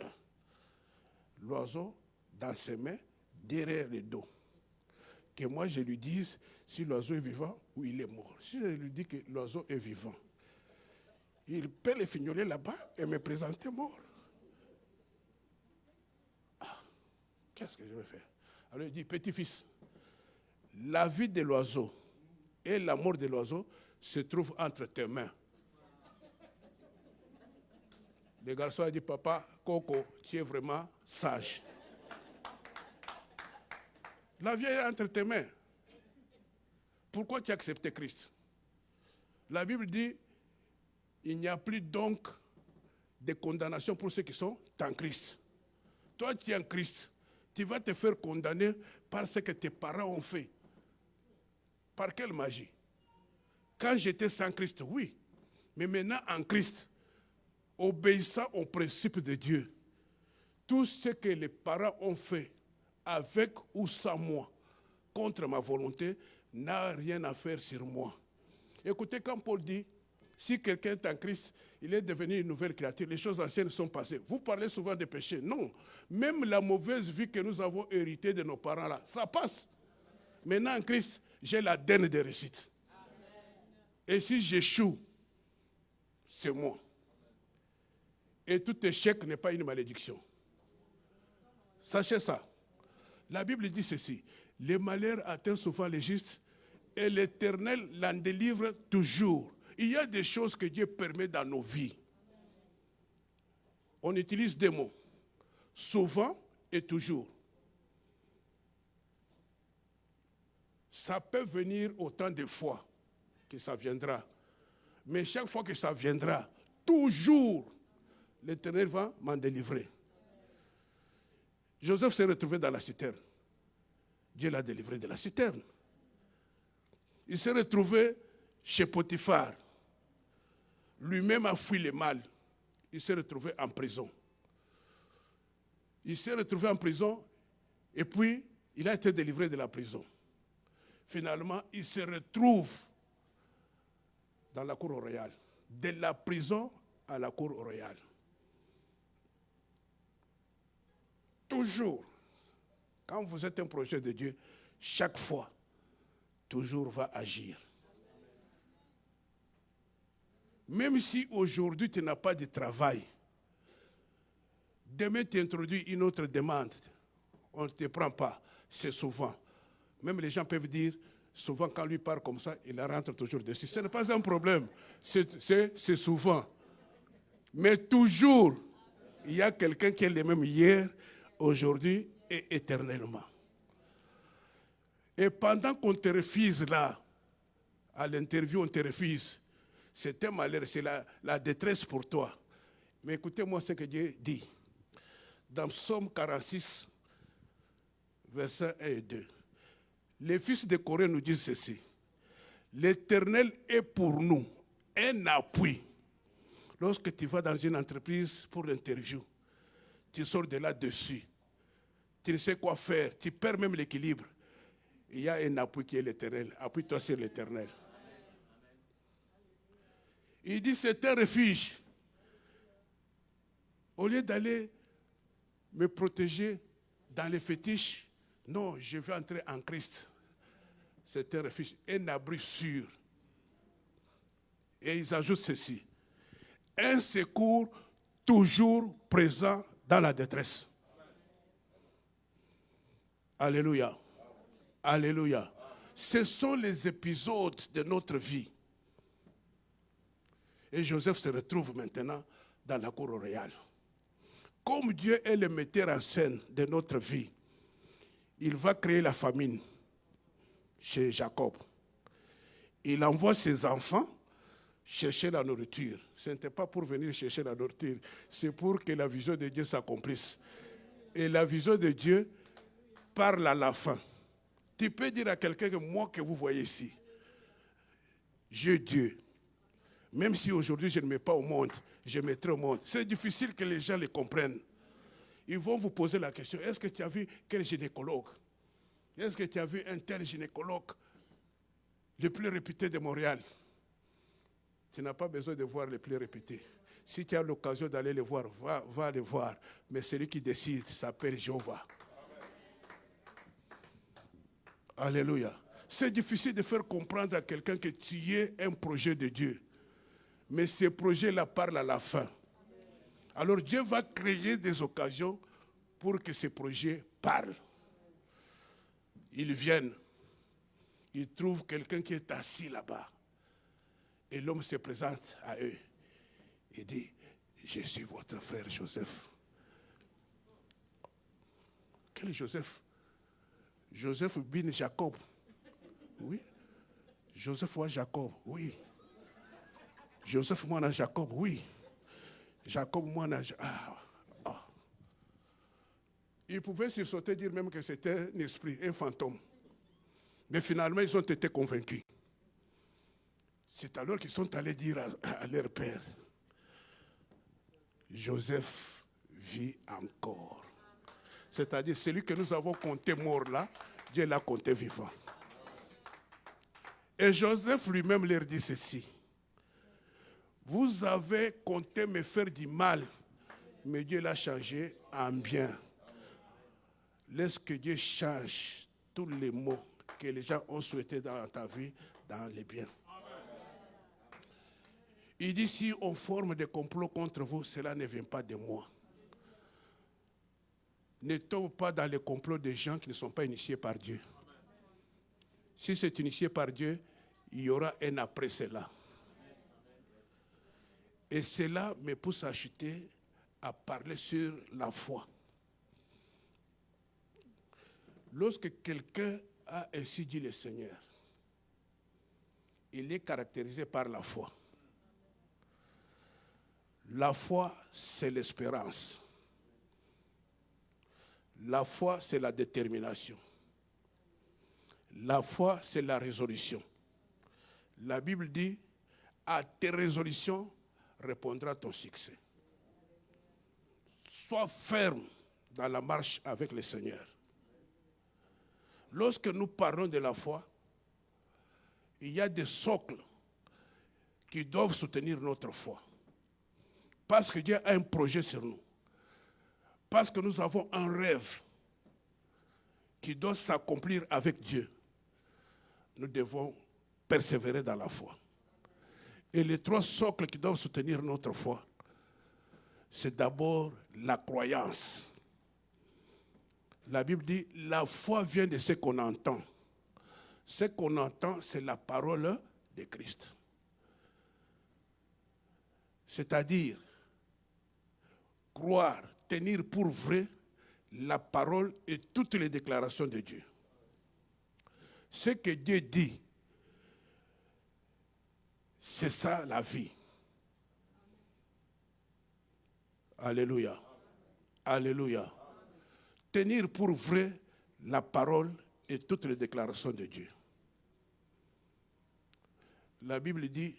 l'oiseau dans ses mains, derrière le dos. Que moi je lui dise si l'oiseau est vivant ou il est mort. Si je lui dis que l'oiseau est vivant, il peut le fignoler là-bas et me présenter mort. Ah, qu'est-ce que je vais faire? Alors il dit, petit-fils, la vie de l'oiseau et la mort de l'oiseau se trouvent entre tes mains. Le garçon a dit, papa, Coco, tu es vraiment sage. La vie est entre tes mains. Pourquoi tu as accepté Christ? La Bible dit, il n'y a plus donc de condamnation pour ceux qui sont en Christ. Toi, tu es en Christ. Tu vas te faire condamner par ce que tes parents ont fait. Par quelle magie? Quand j'étais sans Christ, oui. Mais maintenant, en Christ, obéissant aux principes de Dieu, tout ce que les parents ont fait, avec ou sans moi, contre ma volonté, n'a rien à faire sur moi. Écoutez, quand Paul dit, si quelqu'un est en Christ, il est devenu une nouvelle créature, les choses anciennes sont passées. Vous parlez souvent des péchés. Non, même la mauvaise vie que nous avons héritée de nos parents là, ça passe. Maintenant en Christ, j'ai l'ADN de réussite. Et si j'échoue, c'est moi. Et tout échec n'est pas une malédiction. Sachez ça. La Bible dit ceci, les malheurs atteignent souvent les justes et l'Éternel l'en délivre toujours. Il y a des choses que Dieu permet dans nos vies. On utilise des mots, souvent et toujours. Ça peut venir autant de fois que ça viendra. Mais chaque fois que ça viendra, toujours, l'Éternel va m'en délivrer. Joseph s'est retrouvé dans la citerne. Dieu l'a délivré de la citerne. Il s'est retrouvé chez Potiphar. Lui-même a fui le mal. Il s'est retrouvé en prison. Il s'est retrouvé en prison et puis il a été délivré de la prison. Finalement, il se retrouve dans la cour royale. De la prison à la cour royale. Toujours, quand vous êtes un projet de Dieu, chaque fois, toujours va agir. Même si aujourd'hui tu n'as pas de travail, demain tu introduis une autre demande, on ne te prend pas, c'est souvent. Même les gens peuvent dire, souvent quand lui parle comme ça, il rentre toujours dessus. Ce n'est pas un problème, c'est souvent. Mais toujours, il y a quelqu'un qui est le même hier, aujourd'hui et éternellement. Et pendant qu'on te refuse là, à l'interview on te refuse, c'est un malheur, c'est la détresse pour toi. Mais écoutez-moi ce que Dieu dit. Dans Psaume 46, versets 1 et 2. Les fils de Corée nous disent ceci. L'Éternel est pour nous un appui. Lorsque tu vas dans une entreprise pour l'interview, tu sors de là-dessus. Tu ne sais quoi faire. Tu perds même l'équilibre. Il y a un appui qui est l'Éternel. Appuie-toi sur l'Éternel. Il dit c'est un refuge. Au lieu d'aller me protéger dans les fétiches, non, je vais entrer en Christ. C'est un refuge, un abri sûr. Et ils ajoutent ceci. un secours toujours présent dans la détresse. Alléluia. Alléluia. Ce sont les épisodes de notre vie. Et Joseph se retrouve maintenant dans la cour royale. Comme Dieu est le metteur en scène de notre vie, il va créer la famine chez Jacob. Il envoie ses enfants chercher la nourriture. Ce n'était pas pour venir chercher la nourriture, c'est pour que la vision de Dieu s'accomplisse. Et la vision de Dieu parle à la fin. Tu peux dire à quelqu'un que moi que vous voyez ici, Dieu, même si aujourd'hui je ne mets pas au monde, je mettrai au monde. C'est difficile que les gens le comprennent. Ils vont vous poser la question, est-ce que tu as vu quel gynécologue? Est-ce que tu as vu un tel gynécologue, le plus réputé de Montréal? Tu n'as pas besoin de voir le plus réputé. Si tu as l'occasion d'aller le voir, va le voir. Mais celui qui décide s'appelle Jéhovah. Alléluia. C'est difficile de faire comprendre à quelqu'un que tu es un projet de Dieu. Mais ce projet-là parle à la fin. Alors Dieu va créer des occasions pour que ce projet parle. Ils viennent. Ils trouvent quelqu'un qui est assis là-bas. Et l'homme se présente à eux. Il dit, je suis votre frère Joseph. Quel Joseph? Joseph bin Jacob. Oui. Joseph wa Jacob. Oui. Joseph mwana Jacob. Oui. Jacob mwana Jacob. Ils pouvaient sursauter, dire même que c'était un esprit, un fantôme. Mais finalement, ils ont été convaincus. C'est alors qu'ils sont allés dire à leur père, Joseph vit encore. C'est-à-dire, celui que nous avons compté mort là, Dieu l'a compté vivant. Et Joseph lui-même leur dit ceci. Vous avez compté me faire du mal, mais Dieu l'a changé en bien. Laisse que Dieu change tous les mots que les gens ont souhaités dans ta vie, dans les biens. Il dit, si on forme des complots contre vous, cela ne vient pas de moi. Ne tombe pas dans les complots des gens qui ne sont pas initiés par Dieu. Si c'est initié par Dieu, il y aura un après cela. Et cela me pousse à chuter, à parler sur la foi. Lorsque quelqu'un a ainsi dit le Seigneur, il est caractérisé par la foi. La foi, c'est l'espérance. La foi, c'est la détermination. La foi, c'est la résolution. La Bible dit, à tes résolutions répondra ton succès. Sois ferme dans la marche avec le Seigneur. Lorsque nous parlons de la foi, il y a des socles qui doivent soutenir notre foi. Parce que Dieu a un projet sur nous. Parce que nous avons un rêve qui doit s'accomplir avec Dieu. Nous devons persévérer dans la foi. Et les trois socles qui doivent soutenir notre foi, c'est d'abord la croyance. La Bible dit, la foi vient de ce qu'on entend. Ce qu'on entend, c'est la parole de Christ. C'est-à-dire, croire, tenir pour vrai la parole et toutes les déclarations de Dieu. Ce que Dieu dit, c'est ça la vie. Alléluia. Alléluia. Tenir pour vrai la parole et toutes les déclarations de Dieu. La Bible dit,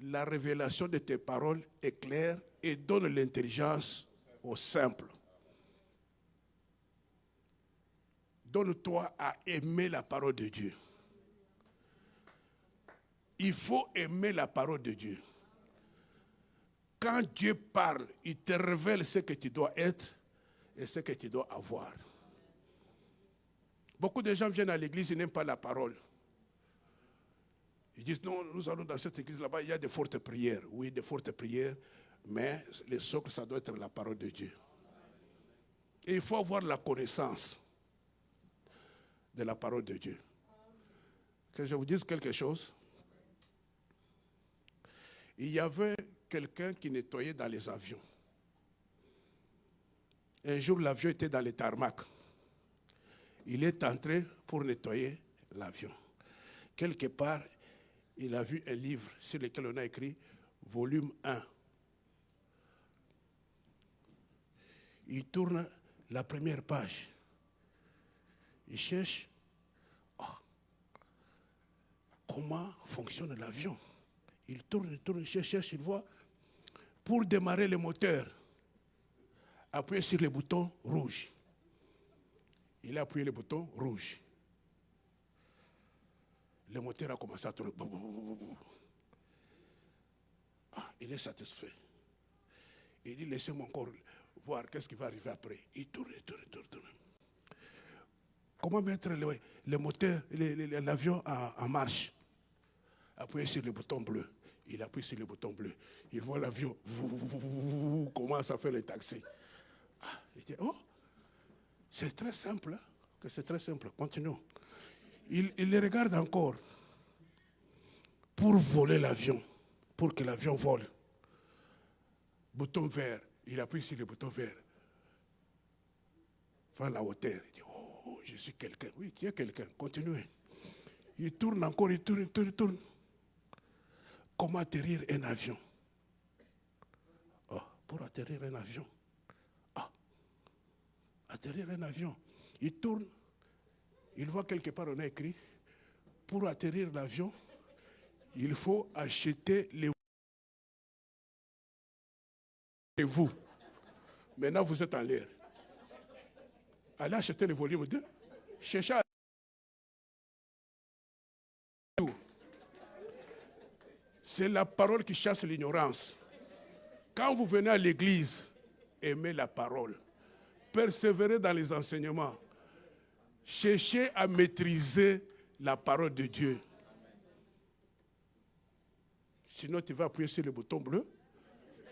la révélation de tes paroles est claire et donne l'intelligence aux simples. Donne-toi à aimer la parole de Dieu. Il faut aimer la parole de Dieu. Quand Dieu parle, il te révèle ce que tu dois être et ce que tu dois avoir. Beaucoup de gens viennent à l'église et n'aiment pas la parole. Ils disent, non, nous allons dans cette église là-bas, il y a des fortes prières. Oui, des fortes prières, mais le socle, ça doit être la parole de Dieu. Et il faut avoir la connaissance de la parole de Dieu. Que je vous dise quelque chose. Il y avait quelqu'un qui nettoyait dans les avions. Un jour, l'avion était dans les tarmacs. Il est entré pour nettoyer l'avion. Quelque part, il a vu un livre sur lequel on a écrit volume 1. Il tourne la première page. Il cherche comment fonctionne l'avion. Il tourne, il cherche, il voit. Pour démarrer le moteur, appuyez sur le bouton rouge. Il a appuyé le bouton rouge. Le moteur a commencé à tourner. Il est satisfait. Il dit, laissez-moi encore voir qu'est-ce qui va arriver après. Il tourne. Comment mettre le moteur, l'avion en marche? Appuyez sur le bouton bleu. Il appuie sur le bouton bleu. Il voit l'avion. Commence à faire les taxis. Il dit, oh, c'est très simple. C'est très simple. Continuons. Il les regarde encore pour voler l'avion, pour que l'avion vole. Bouton vert. Il appuie sur le bouton vert. Vers la hauteur. Il dit, oh, je suis quelqu'un. Oui, tu es quelqu'un. Continuez. Il tourne encore, il tourne. Comment atterrir un avion? Pour atterrir un avion. Atterrir un avion. Il tourne. Il voit quelque part, on a écrit, pour atterrir l'avion, il faut acheter les vous. Maintenant, vous êtes en l'air. Allez acheter le volume 2. Cherchez à... C'est la parole qui chasse l'ignorance. Quand vous venez à l'église, aimez la parole. Persévérez dans les enseignements. Cherchez à maîtriser la parole de Dieu. Sinon, tu vas appuyer sur le bouton bleu,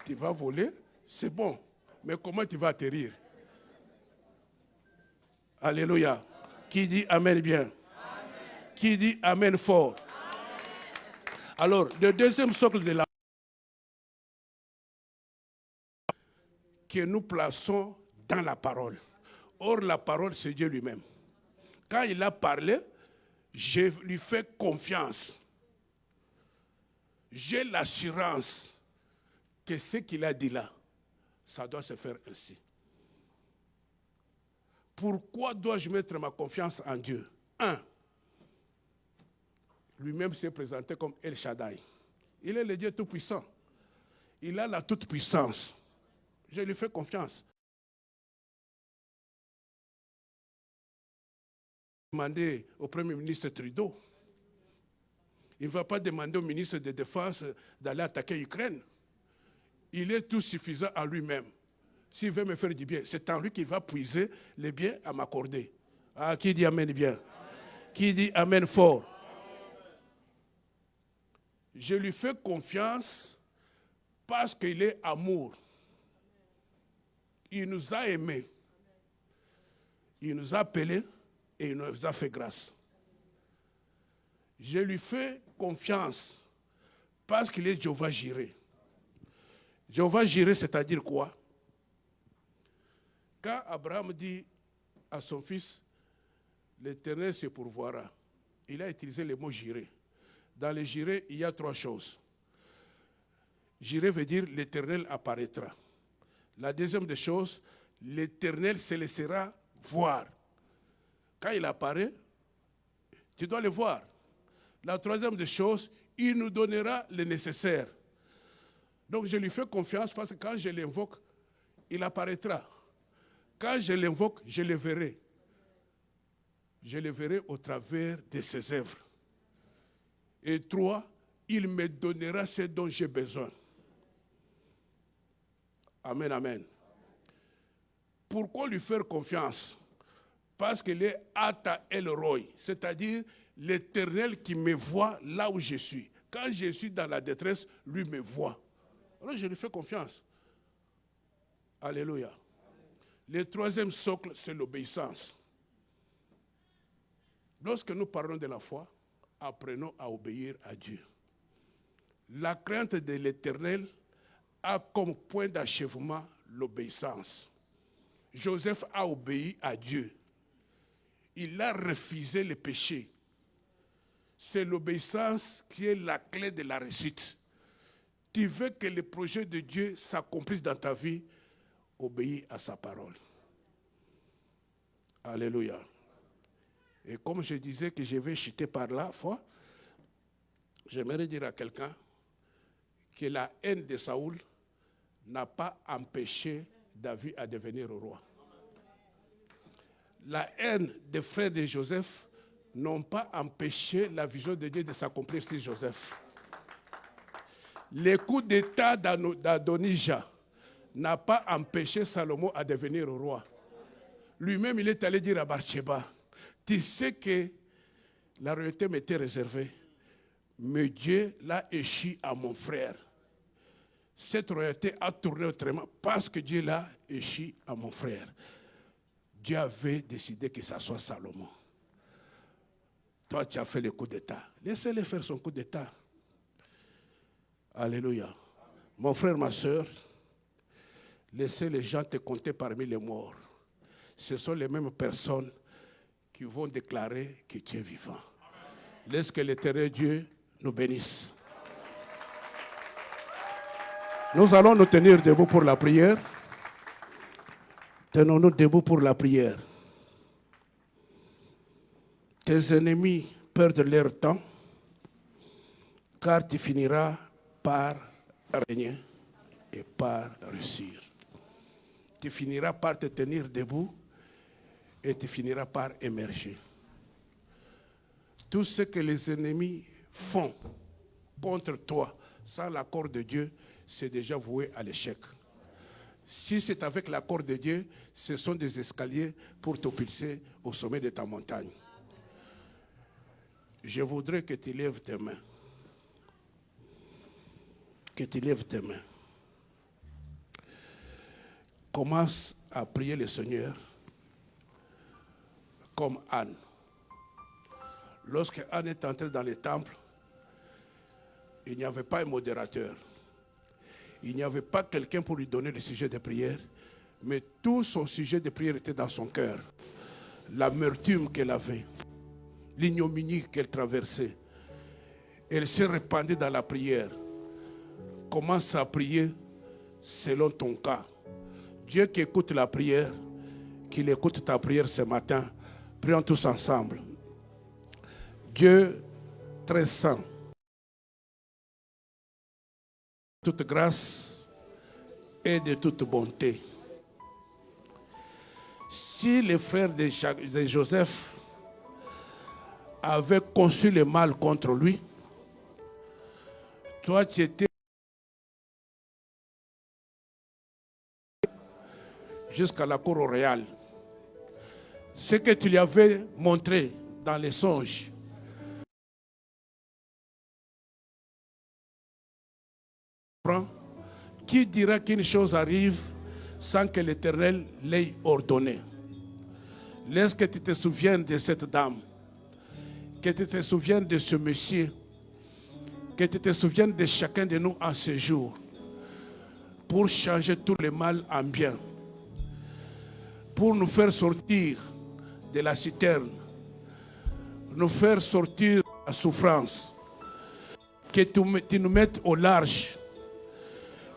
tu vas voler, c'est bon. Mais comment tu vas atterrir? Alléluia. Qui dit Amen bien? Amen. Qui dit Amen fort? Amen. Alors, le deuxième socle de la que nous plaçons dans la parole. Or, la parole, c'est Dieu lui-même. Quand il a parlé, je lui fais confiance. J'ai l'assurance que ce qu'il a dit là, ça doit se faire ainsi. Pourquoi dois-je mettre ma confiance en Dieu? 1. Lui-même s'est présenté comme El Shaddai. Il est le Dieu tout-puissant. Il a la toute-puissance. Je lui fais confiance. Demander au Premier ministre Trudeau. Il ne va pas demander au ministre de Défense d'aller attaquer l'Ukraine. Il est tout suffisant à lui-même. S'il veut me faire du bien, c'est en lui qu'il va puiser les biens à m'accorder. Ah, qui dit Amen bien? Amen. Qui dit Amen fort? Amen. Je lui fais confiance parce qu'il est amour. Il nous a aimés. Il nous a appelés et il nous a fait grâce. Je lui fais confiance parce qu'il est Jéhovah Jireh. Jéhovah Jireh, c'est-à-dire quoi? Quand Abraham dit à son fils, l'Éternel se pourvoira, il a utilisé le mot Jireh. Dans le Jireh, il y a 3 choses. Jireh veut dire l'Éternel apparaîtra. La deuxième des choses, l'Éternel se laissera voir. Quand il apparaît, tu dois le voir. La troisième des choses, il nous donnera le nécessaire. Donc je lui fais confiance parce que quand je l'invoque, il apparaîtra. Quand je l'invoque, je le verrai. Je le verrai au travers de ses œuvres. Et 3, il me donnera ce dont j'ai besoin. Amen, amen. Pourquoi lui faire confiance? Parce qu'il est Ata El Roi, c'est-à-dire l'Éternel qui me voit là où je suis. Quand je suis dans la détresse, lui me voit. Alors je lui fais confiance. Alléluia. Le troisième socle, c'est l'obéissance. Lorsque nous parlons de la foi, apprenons à obéir à Dieu. La crainte de l'Éternel a comme point d'achèvement l'obéissance. Joseph a obéi à Dieu. Il a refusé le péché. C'est l'obéissance qui est la clé de la réussite. Tu veux que le projet de Dieu s'accomplisse dans ta vie, obéis à sa parole. Alléluia. Et comme je disais que je vais chuter par la foi, j'aimerais dire à quelqu'un que la haine de Saoul n'a pas empêché David à devenir roi. La haine des frères de Joseph n'ont pas empêché la vision de Dieu de s'accomplir sur Joseph. Le coup d'état d'Adonijah n'a pas empêché Salomon à devenir roi. Lui-même, il est allé dire à Bathsheba, tu sais que la royauté m'était réservée, mais Dieu l'a échu à mon frère. Cette royauté a tourné autrement parce que Dieu l'a échu à mon frère. Dieu avait décidé que ça soit Salomon. Toi, tu as fait le coup d'état. Laissez-le faire son coup d'état. Alléluia. Mon frère, ma soeur, laissez les gens te compter parmi les morts. Ce sont les mêmes personnes qui vont déclarer que tu es vivant. Laisse que l'Éternel Dieu nous bénisse. Nous allons nous tenir debout pour la prière. Tenons-nous debout pour la prière. Tes ennemis perdent leur temps, car tu finiras par régner et par réussir. Tu finiras par te tenir debout et tu finiras par émerger. Tout ce que les ennemis font contre toi sans l'accord de Dieu, c'est déjà voué à l'échec. Si c'est avec l'accord de Dieu, ce sont des escaliers pour t'opulser au sommet de ta montagne. Je voudrais que tu lèves tes mains. Que tu lèves tes mains. Commence à prier le Seigneur comme Anne. Lorsque Anne est entrée dans le temple, il n'y avait pas un modérateur. Il n'y avait pas quelqu'un pour lui donner le sujet de prière, mais tout son sujet de prière était dans son cœur. L'amertume qu'elle avait, l'ignominie qu'elle traversait. Elle s'est répandue dans la prière. Commence à prier selon ton cas. Dieu qui écoute la prière, qu'il écoute ta prière ce matin. Prions tous ensemble. Dieu très saint, toute grâce et de toute bonté. Si les frères de Joseph avaient conçu le mal contre lui, toi tu étais jusqu'à la cour royale. Ce que tu lui avais montré dans les songes, qui dira qu'une chose arrive sans que l'Éternel l'ait ordonné? Laisse que tu te souviennes de cette dame, que tu te souviennes de ce monsieur, que tu te souviennes de chacun de nous en ce jour, pour changer tout le mal en bien, pour nous faire sortir de la citerne, nous faire sortir de la souffrance, que tu nous mettes au large.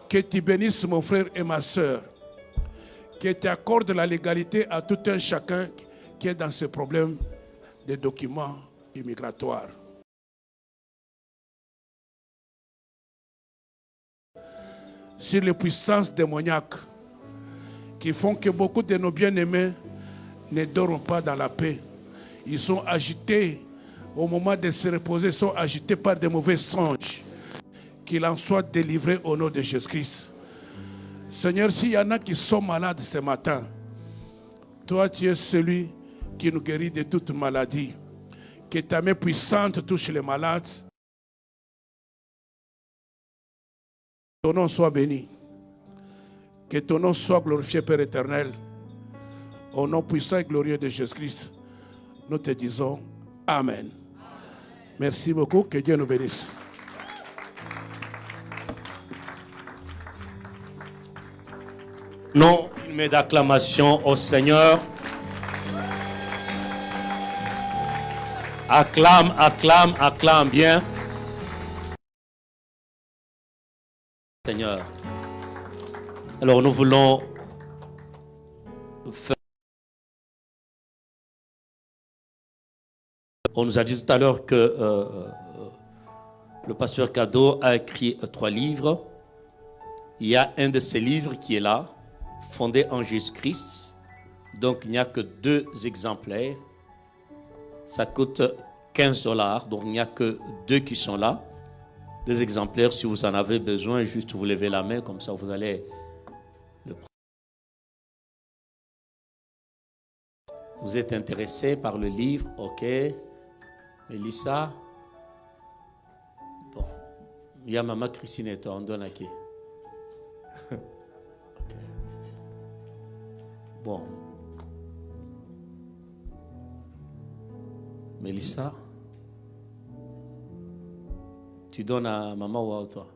Que tu bénisses mon frère et ma soeur. Que tu accordes la légalité à tout un chacun qui est dans ce problème des documents immigratoires. Sur les puissances démoniaques qui font que beaucoup de nos bien-aimés ne dorment pas dans la paix. Ils sont agités au moment de se reposer, ils sont agités par de mauvais songes. Qu'il en soit délivré au nom de Jésus-Christ. Seigneur, s'il y en a qui sont malades ce matin, toi tu es celui qui nous guérit de toute maladie. Que ta main puissante touche les malades. Que ton nom soit béni. Que ton nom soit glorifié, Père éternel. Au nom puissant et glorieux de Jésus-Christ, nous te disons Amen. Merci beaucoup. Que Dieu nous bénisse. Non, une main d'acclamation au Seigneur. Acclame, acclame, acclame bien. Seigneur. Alors nous voulons faire... On nous a dit tout à l'heure que le pasteur Cadeau a écrit 3 livres. Il y a un de ces livres qui est là, fondé en Jésus-Christ. Donc il n'y a que 2 exemplaires. Ça coûte $15, donc il n'y a que 2 qui sont là. 2 exemplaires, si vous en avez besoin, juste vous levez la main, comme ça vous allez le prendre. Vous êtes intéressé par le livre, ok. Mélissa. Bon, il y a Maman Christine et toi, on donne à qui? Okay. Bon. Mélissa, tu donnes à maman ou à toi?